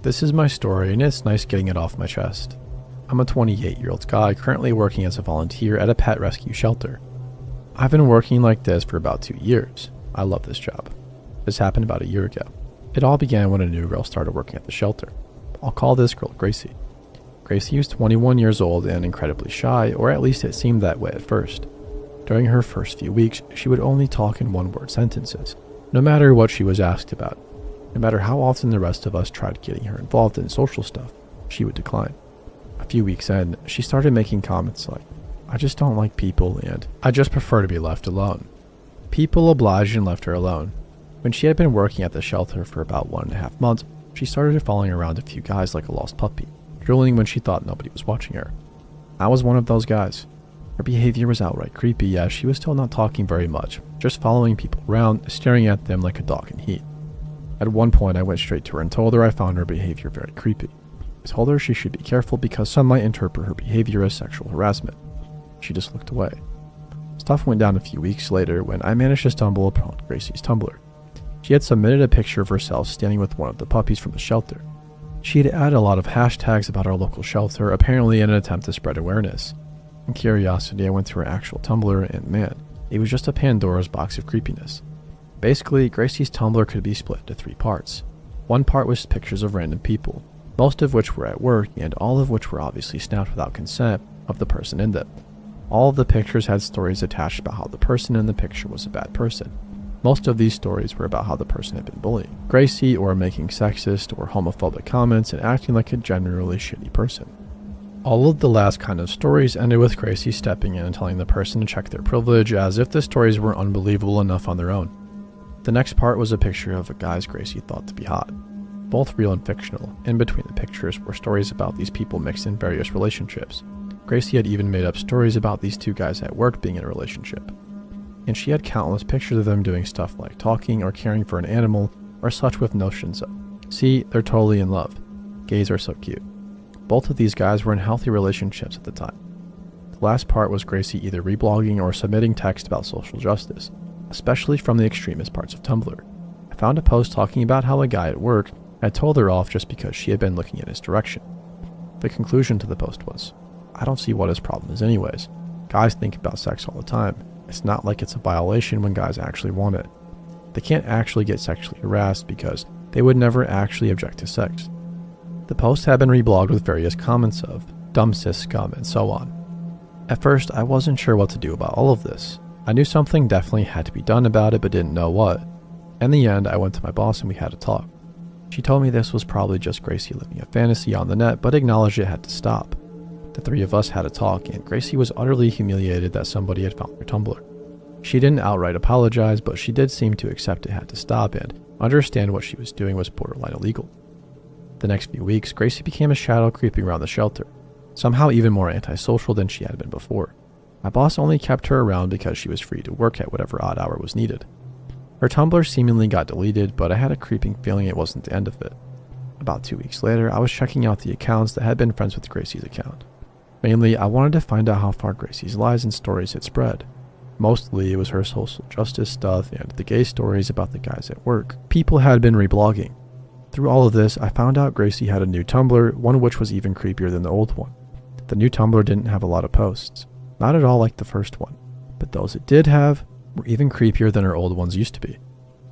This is my story, and it's nice getting it off my chest. I'm a 28-year-old guy currently working as a volunteer at a pet rescue shelter. I've been working like this for about 2 years. I love this job. This happened about a year ago. It all began when a new girl started working at the shelter. I'll call this girl Gracie. Gracie was 21 years old and incredibly shy, or at least it seemed that way at first. During her first few weeks, she would only talk in one-word sentences, no matter what she was asked about. No matter how often the rest of us tried getting her involved in social stuff, she would decline. A few weeks in, she started making comments like, "I just don't like people," and "I just prefer to be left alone." People obliged and left her alone. When she had been working at the shelter for about 1.5 months, she started following around a few guys like a lost puppy, drooling when she thought nobody was watching her. I was one of those guys. Her behavior was outright creepy, as she was still not talking very much, just following people around, staring at them like a dog in heat. At one point, I went straight to her and told her I found her behavior very creepy. I told her she should be careful because some might interpret her behavior as sexual harassment. She just looked away. Stuff went down a few weeks later when I managed to stumble upon Gracie's Tumblr. She had submitted a picture of herself standing with one of the puppies from the shelter. She had added a lot of hashtags about our local shelter, apparently in an attempt to spread awareness. In curiosity, I went to her actual Tumblr, and man, it was just a Pandora's box of creepiness. Basically, Gracie's Tumblr could be split into 3 parts. One part was pictures of random people, most of which were at work, and all of which were obviously snapped without consent of the person in them. All of the pictures had stories attached about how the person in the picture was a bad person. Most of these stories were about how the person had been bullying Gracie, or making sexist or homophobic comments and acting like a generally shitty person. All of the last kind of stories ended with Gracie stepping in and telling the person to check their privilege, as if the stories were unbelievable enough on their own. The next part was a picture of a guys Gracie thought to be hot. Both real and fictional. In between the pictures were stories about these people mixed in various relationships. Gracie had even made up stories about these 2 guys at work being in a relationship. And she had countless pictures of them doing stuff like talking or caring for an animal or such, with notions of, "See, they're totally in love. Gays are so cute." Both of these guys were in healthy relationships at the time. The last part was Gracie either reblogging or submitting text about social justice, especially from the extremist parts of Tumblr. I found a post talking about how a guy at work had told her off just because she had been looking in his direction. The conclusion to the post was, "I don't see what his problem is anyways. Guys think about sex all the time. It's not like it's a violation when guys actually want it. They can't actually get sexually harassed because they would never actually object to sex." The post had been reblogged with various comments of, "dumb cis scum," and so on. At first, I wasn't sure what to do about all of this. I knew something definitely had to be done about it, but didn't know what. In the end, I went to my boss and we had a talk. She told me this was probably just Gracie living a fantasy on the net, but acknowledged it had to stop. The 3 of us had a talk, and Gracie was utterly humiliated that somebody had found her Tumblr. She didn't outright apologize, but she did seem to accept it had to stop and understand what she was doing was borderline illegal. The next few weeks, Gracie became a shadow creeping around the shelter, somehow even more antisocial than she had been before. My boss only kept her around because she was free to work at whatever odd hour was needed. Her Tumblr seemingly got deleted, but I had a creeping feeling it wasn't the end of it. About 2 weeks later, I was checking out the accounts that had been friends with Gracie's account. Mainly, I wanted to find out how far Gracie's lies and stories had spread. Mostly, it was her social justice stuff and the gay stories about the guys at work people had been reblogging. Through all of this, I found out Gracie had a new Tumblr, one which was even creepier than the old one. The new Tumblr didn't have a lot of posts, not at all like the first one, but those it did have were even creepier than her old ones used to be.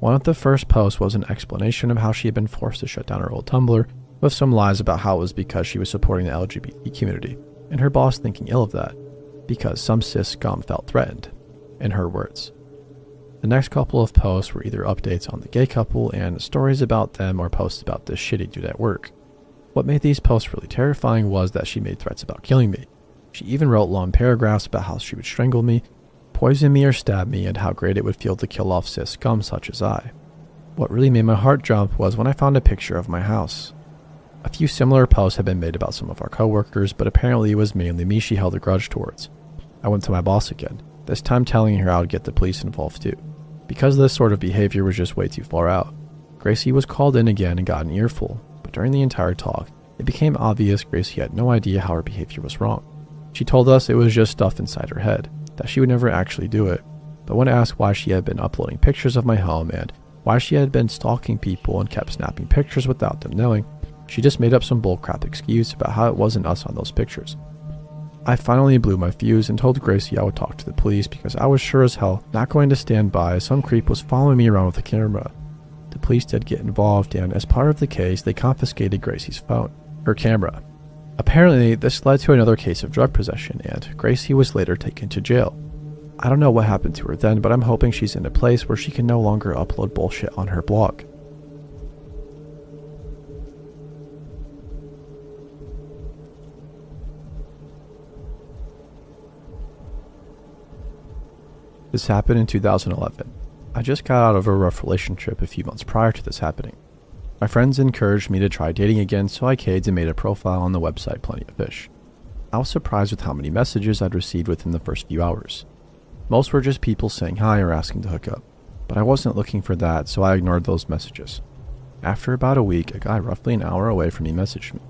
One of the first posts was an explanation of how she had been forced to shut down her old Tumblr, with some lies about how it was because she was supporting the LGBT community, and her boss thinking ill of that, because some cis scum felt threatened, in her words. The next couple of posts were either updates on the gay couple and stories about them or posts about this shitty dude at work. What made these posts really terrifying was that she made threats about killing me. She even wrote long paragraphs about how she would strangle me, poison me or stab me, and how great it would feel to kill off cis scum such as I. What really made my heart jump was when I found a picture of my house. A few similar posts had been made about some of our coworkers, but apparently it was mainly me she held a grudge towards. I went to my boss again, this time telling her I would get the police involved too. Because this sort of behavior was just way too far out, Gracie was called in again and got an earful, but during the entire talk, it became obvious Gracie had no idea how her behavior was wrong. She told us it was just stuff inside her head, that she would never actually do it, but when asked why she had been uploading pictures of my home and why she had been stalking people and kept snapping pictures without them knowing, she just made up some bullcrap excuse about how it wasn't us on those pictures. I finally blew my fuse and told Gracie I would talk to the police because I was sure as hell not going to stand by as some creep was following me around with a camera. The police did get involved, and as part of the case, they confiscated Gracie's phone, her camera. Apparently, this led to another case of drug possession, and Gracie was later taken to jail. I don't know what happened to her then, but I'm hoping she's in a place where she can no longer upload bullshit on her blog. This happened in 2011. I just got out of a rough relationship a few months prior to this happening. My friends encouraged me to try dating again, so I caved and made a profile on the website Plenty of Fish. I was surprised with how many messages I'd received within the first few hours. Most were just people saying hi or asking to hook up, but I wasn't looking for that, so I ignored those messages. After about a week, a guy roughly an hour away from me messaged me.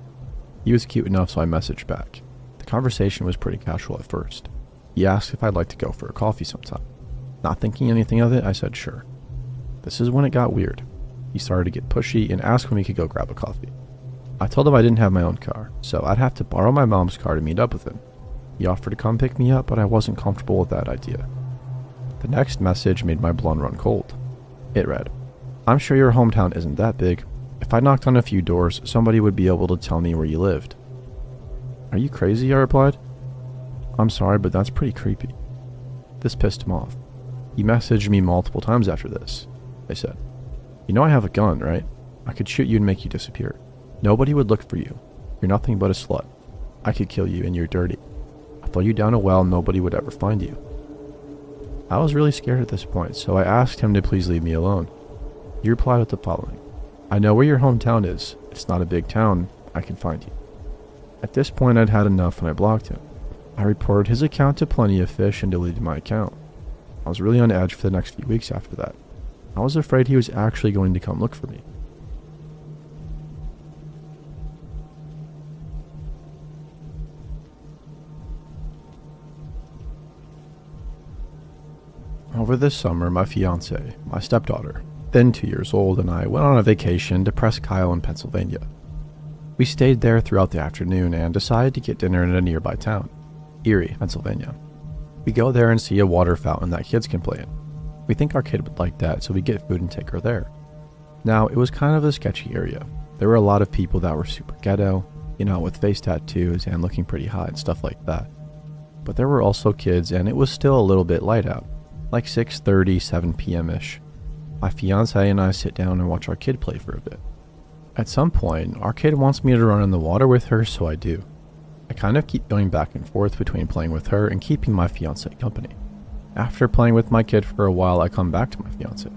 He was cute enough, so I messaged back. The conversation was pretty casual at first. He asked if I'd like to go for a coffee sometime. Not thinking anything of it, I said sure. This is when it got weird. He started to get pushy and asked when we could go grab a coffee. I told him I didn't have my own car, so I'd have to borrow my mom's car to meet up with him. He offered to come pick me up, but I wasn't comfortable with that idea. The next message made my blood run cold. It read, "I'm sure your hometown isn't that big. If I knocked on a few doors, somebody would be able to tell me where you lived." "Are you crazy?" I replied. "I'm sorry, but that's pretty creepy." This pissed him off. He messaged me multiple times after this. I said, "You know I have a gun, right? I could shoot you and make you disappear. Nobody would look for you. You're nothing but a slut. I could kill you and you're dirty. I'll throw you down a well, nobody would ever find you." I was really scared at this point, so I asked him to please leave me alone. He replied with the following, "I know where your hometown is. It's not a big town. I can find you." At this point, I'd had enough and I blocked him. I reported his account to Plenty of Fish and deleted my account. I was really on edge for the next few weeks after that. I was afraid he was actually going to come look for me. Over this summer, my fiancée, my stepdaughter, then 2 years old, and I went on a vacation to Presque Isle in Pennsylvania. We stayed there throughout the afternoon and decided to get dinner in a nearby town, Erie, Pennsylvania. We go there and see a water fountain that kids can play in. We think our kid would like that, so we get food and take her there. Now, it was kind of a sketchy area. There were a lot of people that were super ghetto, with face tattoos and looking pretty hot and stuff like that. But there were also kids, and it was still a little bit light out, like 6:30, 7 p.m.-ish. My fiancé and I sit down and watch our kid play for a bit. At some point, our kid wants me to run in the water with her, so I do. I kind of keep going back and forth between playing with her and keeping my fiancé company. After playing with my kid for a while, I come back to my fiancé.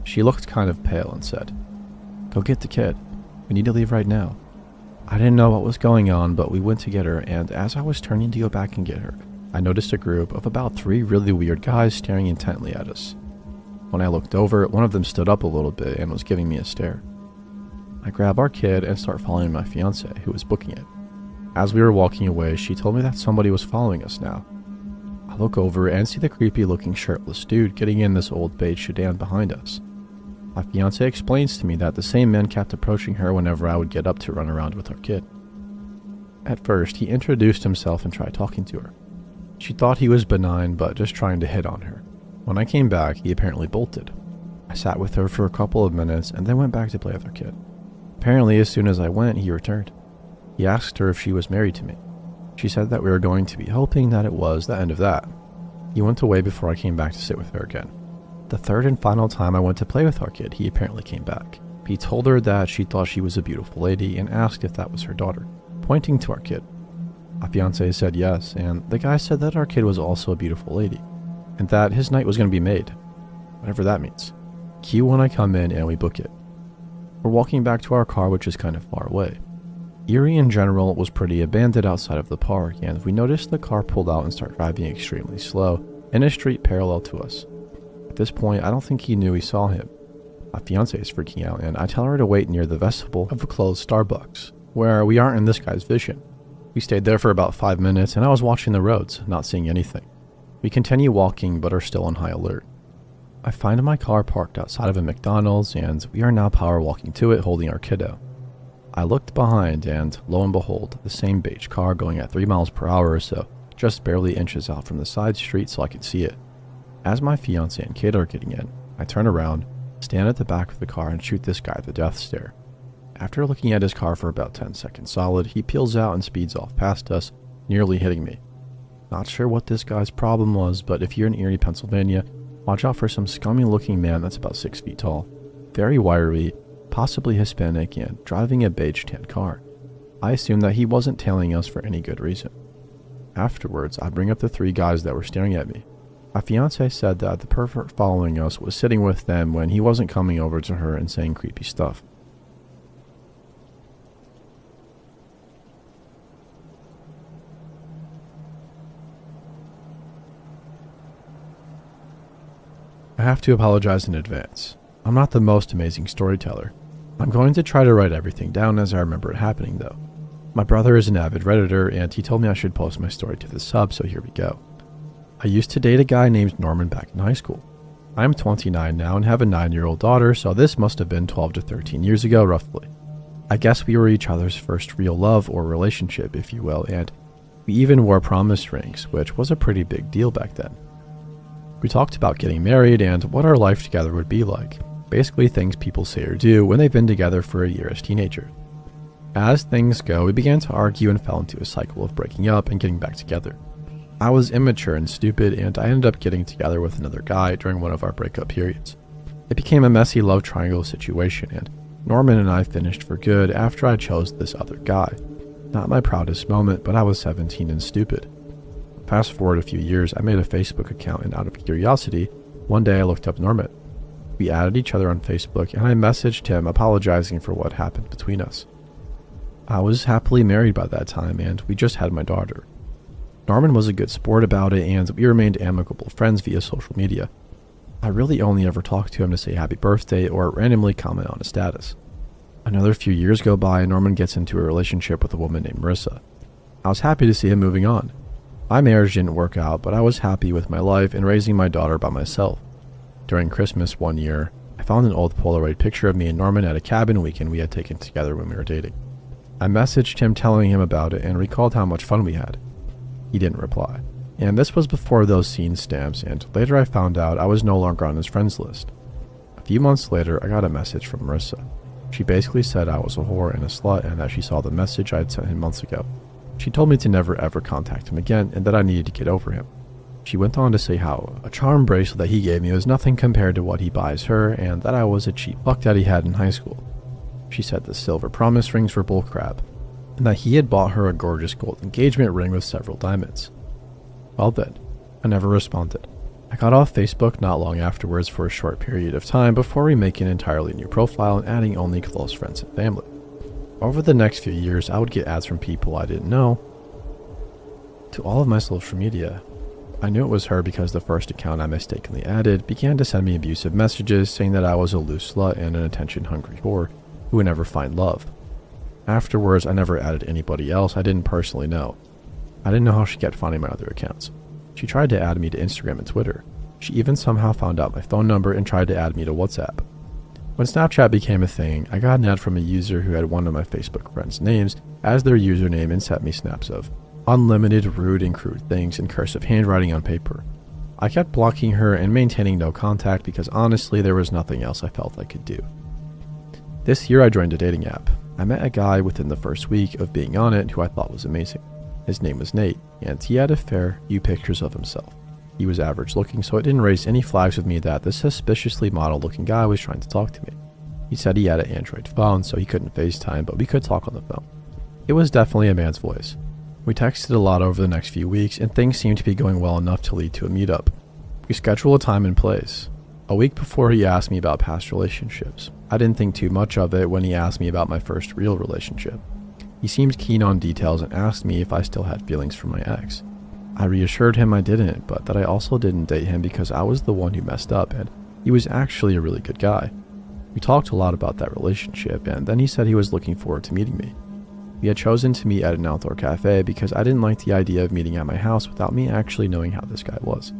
She looked kind of pale and said, "Go get the kid. We need to leave right now." I didn't know what was going on, but we went to get her, and as I was turning to go back and get her, I noticed a group of about 3 really weird guys staring intently at us. When I looked over, one of them stood up a little bit and was giving me a stare. I grab our kid and start following my fiancé, who was booking it. As we were walking away, she told me that somebody was following us now. I look over and see the creepy-looking shirtless dude getting in this old beige sedan behind us. My fiancé explains to me that the same man kept approaching her whenever I would get up to run around with our kid. At first, he introduced himself and tried talking to her. She thought he was benign, but just trying to hit on her. When I came back, he apparently bolted. I sat with her for a couple of minutes and then went back to play with our kid. Apparently, as soon as I went, he returned. He asked her if she was married to me. She said that we were going to be hoping that it was the end of that. He went away before I came back to sit with her again. The third and final time I went to play with our kid, he apparently came back. He told her that she thought she was a beautiful lady and asked if that was her daughter, pointing to our kid. My fiancé said yes, and the guy said that our kid was also a beautiful lady, and that his night was going to be made, whatever that means. Cue when I come in and we book it. We're walking back to our car, which is kind of far away. Erie in general was pretty abandoned outside of the park, and we noticed the car pulled out and started driving extremely slow in a street parallel to us. At this point, I don't think he knew we saw him. My fiance is freaking out, and I tell her to wait near the vestibule of a closed Starbucks, where we aren't in this guy's vision. We stayed there for about 5 minutes, and I was watching the roads, not seeing anything. We continue walking, but are still on high alert. I find my car parked outside of a McDonald's, and we are now power walking to it, holding our kiddo. I looked behind, and lo and behold, the same beige car going at 3 miles per hour or so, just barely inches out from the side street so I could see it. As my fiance and kid are getting in, I turn around, stand at the back of the car, and shoot this guy the death stare. After looking at his car for about 10 seconds solid, he peels out and speeds off past us, nearly hitting me. Not sure what this guy's problem was, but if you're in Erie, Pennsylvania, watch out for some scummy looking man that's about 6 feet tall, very wiry, possibly Hispanic, and driving a beige tan car. I assumed that he wasn't tailing us for any good reason. Afterwards, I bring up the 3 guys that were staring at me. My fiance said that the pervert following us was sitting with them when he wasn't coming over to her and saying creepy stuff. I have to apologize in advance. I'm not the most amazing storyteller. I'm going to try to write everything down as I remember it happening, though. My brother is an avid Redditor, and he told me I should post my story to the sub, so here we go. I used to date a guy named Norman back in high school. I'm 29 now and have a 9-year-old daughter, so this must have been 12 to 13 years ago, roughly. I guess we were each other's first real love or relationship, if you will, and we even wore promise rings, which was a pretty big deal back then. We talked about getting married and what our life together would be like. Basically things people say or do when they've been together for a year as teenagers. As things go, we began to argue and fell into a cycle of breaking up and getting back together. I was immature and stupid, and I ended up getting together with another guy during one of our breakup periods. It became a messy love triangle situation, and Norman and I finished for good after I chose this other guy. Not my proudest moment, but I was 17 and stupid. Fast forward a few years, I made a Facebook account, and out of curiosity, one day I looked up Norman. We added each other on Facebook, and I messaged him apologizing for what happened between us. I was happily married by that time, and we just had my daughter. Norman was a good sport about it, and we remained amicable friends via social media. I really only ever talked to him to say happy birthday or randomly comment on his status. Another few years go by, and Norman gets into a relationship with a woman named Marissa. I was happy to see him moving on. My marriage didn't work out, but I was happy with my life and raising my daughter by myself. During Christmas one year, I found an old Polaroid picture of me and Norman at a cabin weekend we had taken together when we were dating. I messaged him telling him about it and recalled how much fun we had. He didn't reply. And this was before those scene stamps, and later I found out I was no longer on his friends list. A few months later, I got a message from Marissa. She basically said I was a whore and a slut and that she saw the message I had sent him months ago. She told me to never ever contact him again and that I needed to get over him. She went on to say how a charm bracelet that he gave me was nothing compared to what he buys her and that I was a cheap fuck that he had in high school. She said the silver promise rings were bullcrap and that he had bought her a gorgeous gold engagement ring with several diamonds. Well then, I never responded. I got off Facebook not long afterwards for a short period of time before remaking an entirely new profile and adding only close friends and family. Over the next few years, I would get ads from people I didn't know to all of my social media. I knew it was her because the first account I mistakenly added began to send me abusive messages saying that I was a loose slut and an attention-hungry whore who would never find love. Afterwards, I never added anybody else I didn't personally know. I didn't know how she kept finding my other accounts. She tried to add me to Instagram and Twitter. She even somehow found out my phone number and tried to add me to WhatsApp. When Snapchat became a thing, I got an ad from a user who had one of my Facebook friends' names as their username and sent me snaps of unlimited, rude, and crude things in cursive handwriting on paper. I kept blocking her and maintaining no contact because honestly there was nothing else I felt I could do. This year I joined a dating app. I met a guy within the first week of being on it who I thought was amazing. His name was Nate, and he had a fair few pictures of himself. He was average looking, so it didn't raise any flags with me that this suspiciously model looking guy was trying to talk to me. He said he had an Android phone, so he couldn't FaceTime, but we could talk on the phone. It was definitely a man's voice. We texted a lot over the next few weeks, and things seemed to be going well enough to lead to a meetup. We scheduled a time and place. A week before he asked me about past relationships. I didn't think too much of it when he asked me about my first real relationship. He seemed keen on details and asked me if I still had feelings for my ex. I reassured him I didn't, but that I also didn't date him because I was the one who messed up and he was actually a really good guy. We talked a lot about that relationship, and then he said he was looking forward to meeting me. We had chosen to meet at an outdoor cafe because I didn't like the idea of meeting at my house without me actually knowing how this guy was.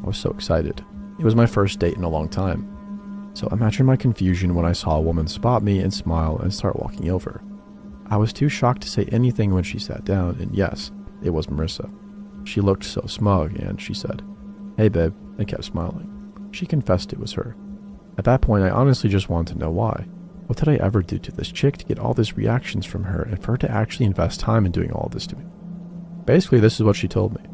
I was so excited. It was my first date in a long time. So imagine my confusion when I saw a woman spot me and smile and start walking over. I was too shocked to say anything when she sat down, and yes, it was Marissa. She looked so smug, and she said, "Hey babe," and kept smiling. She confessed it was her. At that point, I honestly just wanted to know why. What did I ever do to this chick to get all these reactions from her and for her to actually invest time in doing all this to me? Basically, this is what she told me.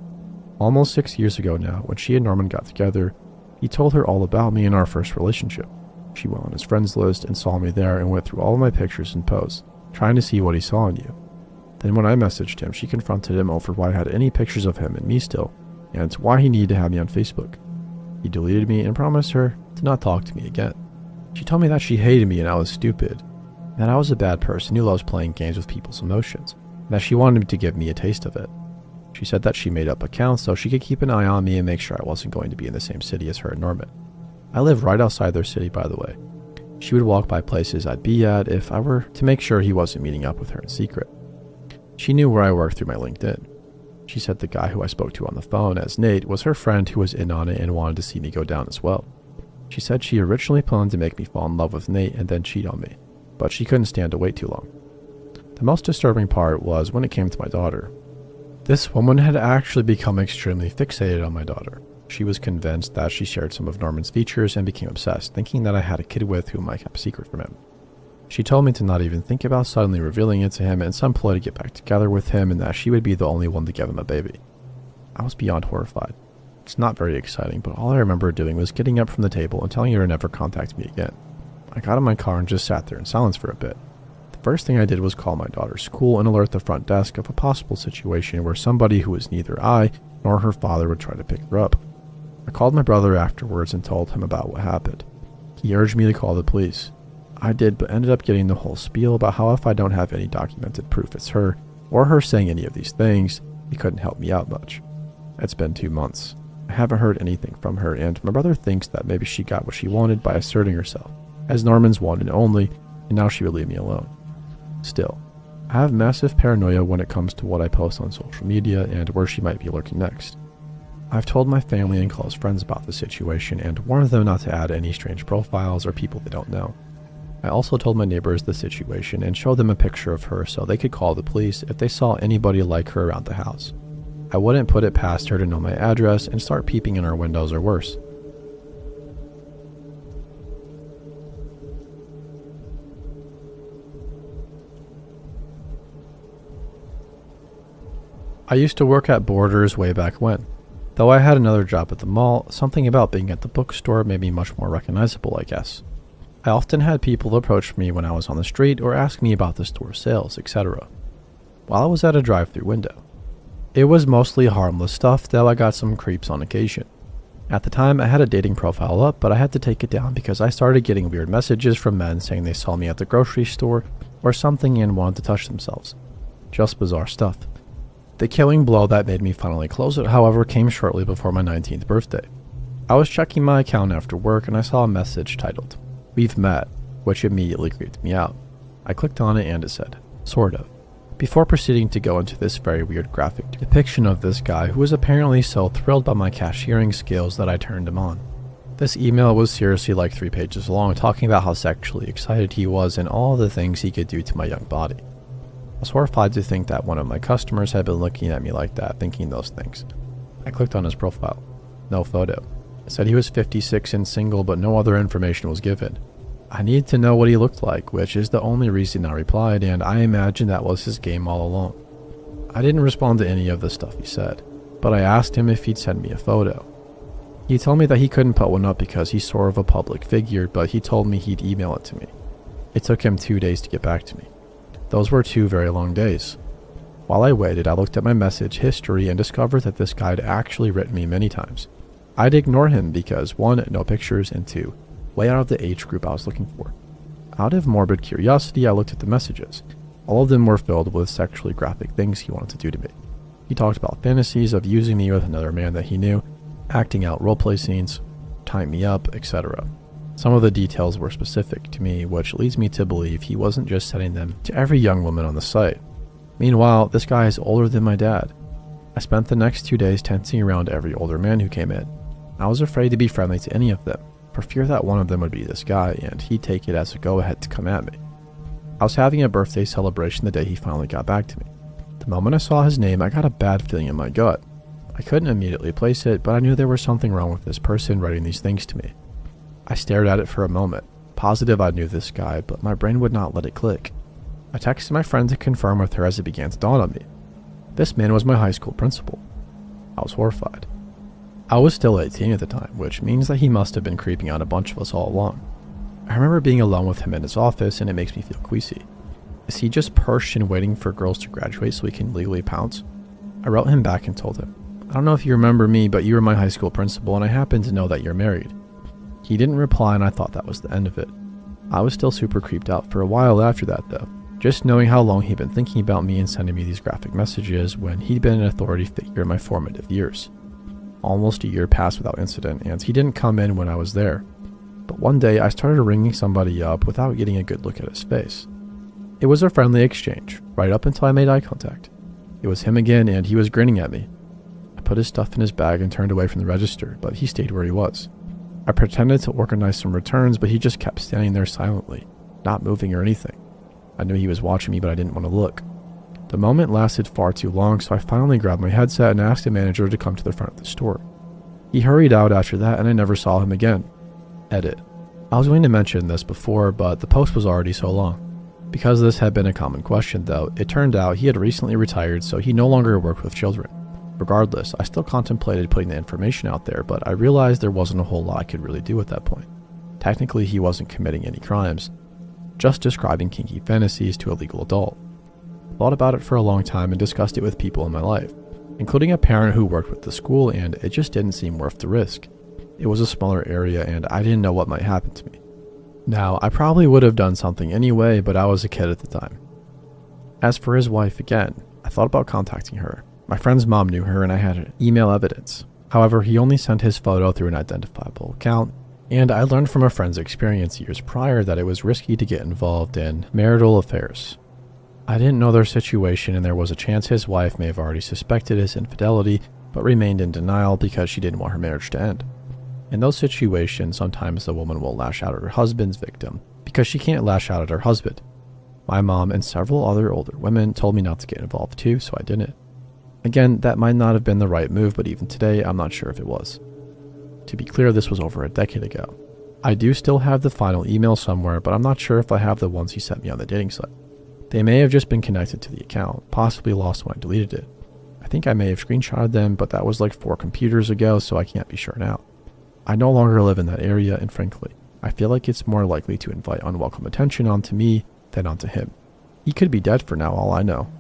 Almost 6 years ago now, when she and Norman got together, he told her all about me and our first relationship. She went on his friends list and saw me there and went through all of my pictures and posts, trying to see what he saw in you. Then when I messaged him, she confronted him over why I had any pictures of him and me still, and why he needed to have me on Facebook. He deleted me and promised her to not talk to me again. She told me that she hated me and I was stupid, and that I was a bad person who loves playing games with people's emotions, and that she wanted to give me a taste of it. She said that she made up accounts so she could keep an eye on me and make sure I wasn't going to be in the same city as her and Norman. I live right outside their city, by the way. She would walk by places I'd be at if I were to make sure he wasn't meeting up with her in secret. She knew where I worked through my LinkedIn. She said the guy who I spoke to on the phone as Nate was her friend who was in on it and wanted to see me go down as well. She said she originally planned to make me fall in love with Nate and then cheat on me, but she couldn't stand to wait too long. The most disturbing part was when it came to my daughter. This woman had actually become extremely fixated on my daughter. She was convinced that she shared some of Norman's features and became obsessed, thinking that I had a kid with whom I kept secret from him. She told me to not even think about suddenly revealing it to him and some ploy to get back together with him and that she would be the only one to give him a baby. I was beyond horrified. It's not very exciting, but all I remember doing was getting up from the table and telling her to never contact me again. I got in my car and just sat there in silence for a bit. The first thing I did was call my daughter's school and alert the front desk of a possible situation where somebody who was neither I nor her father would try to pick her up. I called my brother afterwards and told him about what happened. He urged me to call the police. I did, but ended up getting the whole spiel about how if I don't have any documented proof it's her, or her saying any of these things, he couldn't help me out much. It's been 2 months. I haven't heard anything from her, and my brother thinks that maybe she got what she wanted by asserting herself, as Norman's one and only, and now she would leave me alone. Still, I have massive paranoia when it comes to what I post on social media and where she might be lurking next. I've told my family and close friends about the situation and warned them not to add any strange profiles or people they don't know. I also told my neighbors the situation and showed them a picture of her so they could call the police if they saw anybody like her around the house. I wouldn't put it past her to know my address and start peeping in our windows or worse. I used to work at Borders way back when. Though I had another job at the mall, something about being at the bookstore made me much more recognizable, I guess. I often had people approach me when I was on the street or ask me about the store sales, etc. while I was at a drive-thru window. It was mostly harmless stuff, though I got some creeps on occasion. At the time, I had a dating profile up, but I had to take it down because I started getting weird messages from men saying they saw me at the grocery store or something and wanted to touch themselves. Just bizarre stuff. The killing blow that made me finally close it, however, came shortly before my 19th birthday. I was checking my account after work and I saw a message titled, "We've met," which immediately creeped me out. I clicked on it and it said, "Sort of," before proceeding to go into this very weird graphic depiction of this guy who was apparently so thrilled by my cashiering skills that I turned him on. This email was seriously like 3 pages long, talking about how sexually excited he was and all the things he could do to my young body. I was horrified to think that one of my customers had been looking at me like that, thinking those things. I clicked on his profile. No photo. It said he was 56 and single, but no other information was given. I needed to know what he looked like, which is the only reason I replied, and I imagined that was his game all along. I didn't respond to any of the stuff he said, but I asked him if he'd send me a photo. He told me that he couldn't put one up because he's sort of a public figure, but he told me he'd email it to me. It took him 2 days to get back to me. Those were 2 very long days. While I waited, I looked at my message history and discovered that this guy had actually written me many times. I'd ignore him because 1, no pictures, and 2, way out of the age group I was looking for. Out of morbid curiosity, I looked at the messages. All of them were filled with sexually graphic things he wanted to do to me. He talked about fantasies of using me with another man that he knew, acting out roleplay scenes, tying me up, etc. Some of the details were specific to me, which leads me to believe he wasn't just sending them to every young woman on the site. Meanwhile, this guy is older than my dad. I spent the next 2 days tensing around every older man who came in. I was afraid to be friendly to any of them, for fear that one of them would be this guy and he'd take it as a go-ahead to come at me. I was having a birthday celebration the day he finally got back to me. The moment I saw his name, I got a bad feeling in my gut. I couldn't immediately place it, but I knew there was something wrong with this person writing these things to me. I stared at it for a moment, positive I knew this guy, but my brain would not let it click. I texted my friend to confirm with her as it began to dawn on me. This man was my high school principal. I was horrified. I was still 18 at the time, which means that he must have been creeping on a bunch of us all along. I remember being alone with him in his office, and it makes me feel queasy. Is he just perched and waiting for girls to graduate so he can legally pounce? I wrote him back and told him, I don't know if you remember me, but you were my high school principal and I happen to know that you're married. He didn't reply and I thought that was the end of it. I was still super creeped out for a while after that though, just knowing how long he'd been thinking about me and sending me these graphic messages when he'd been an authority figure in my formative years. Almost a year passed without incident and he didn't come in when I was there. But one day I started ringing somebody up without getting a good look at his face. It was a friendly exchange, right up until I made eye contact. It was him again and he was grinning at me. I put his stuff in his bag and turned away from the register, but he stayed where he was. I pretended to organize some returns, but he just kept standing there silently, not moving or anything. I knew he was watching me, but I didn't want to look. The moment lasted far too long, so I finally grabbed my headset and asked the manager to come to the front of the store. He hurried out after that and I never saw him again. Edit. I was going to mention this before, but the post was already so long. Because this had been a common question though, it turned out he had recently retired, so he no longer worked with children. Regardless, I still contemplated putting the information out there, but I realized there wasn't a whole lot I could really do at that point. Technically, he wasn't committing any crimes, just describing kinky fantasies to a legal adult. I thought about it for a long time and discussed it with people in my life, including a parent who worked with the school, and it just didn't seem worth the risk. It was a smaller area and I didn't know what might happen to me. Now, I probably would have done something anyway, but I was a kid at the time. As for his wife, again, I thought about contacting her. My friend's mom knew her and I had email evidence. However, he only sent his photo through an identifiable account, and I learned from a friend's experience years prior that it was risky to get involved in marital affairs. I didn't know their situation and there was a chance his wife may have already suspected his infidelity, but remained in denial because she didn't want her marriage to end. In those situations, sometimes the woman will lash out at her husband's victim because she can't lash out at her husband. My mom and several other older women told me not to get involved too, so I didn't. Again, that might not have been the right move, but even today, I'm not sure if it was. To be clear, this was over a decade ago. I do still have the final email somewhere, but I'm not sure if I have the ones he sent me on the dating site. They may have just been connected to the account, possibly lost when I deleted it. I think I may have screenshotted them, but that was like 4 computers ago, so I can't be sure now. I no longer live in that area, and frankly, I feel like it's more likely to invite unwelcome attention onto me than onto him. He could be dead for now, all I know.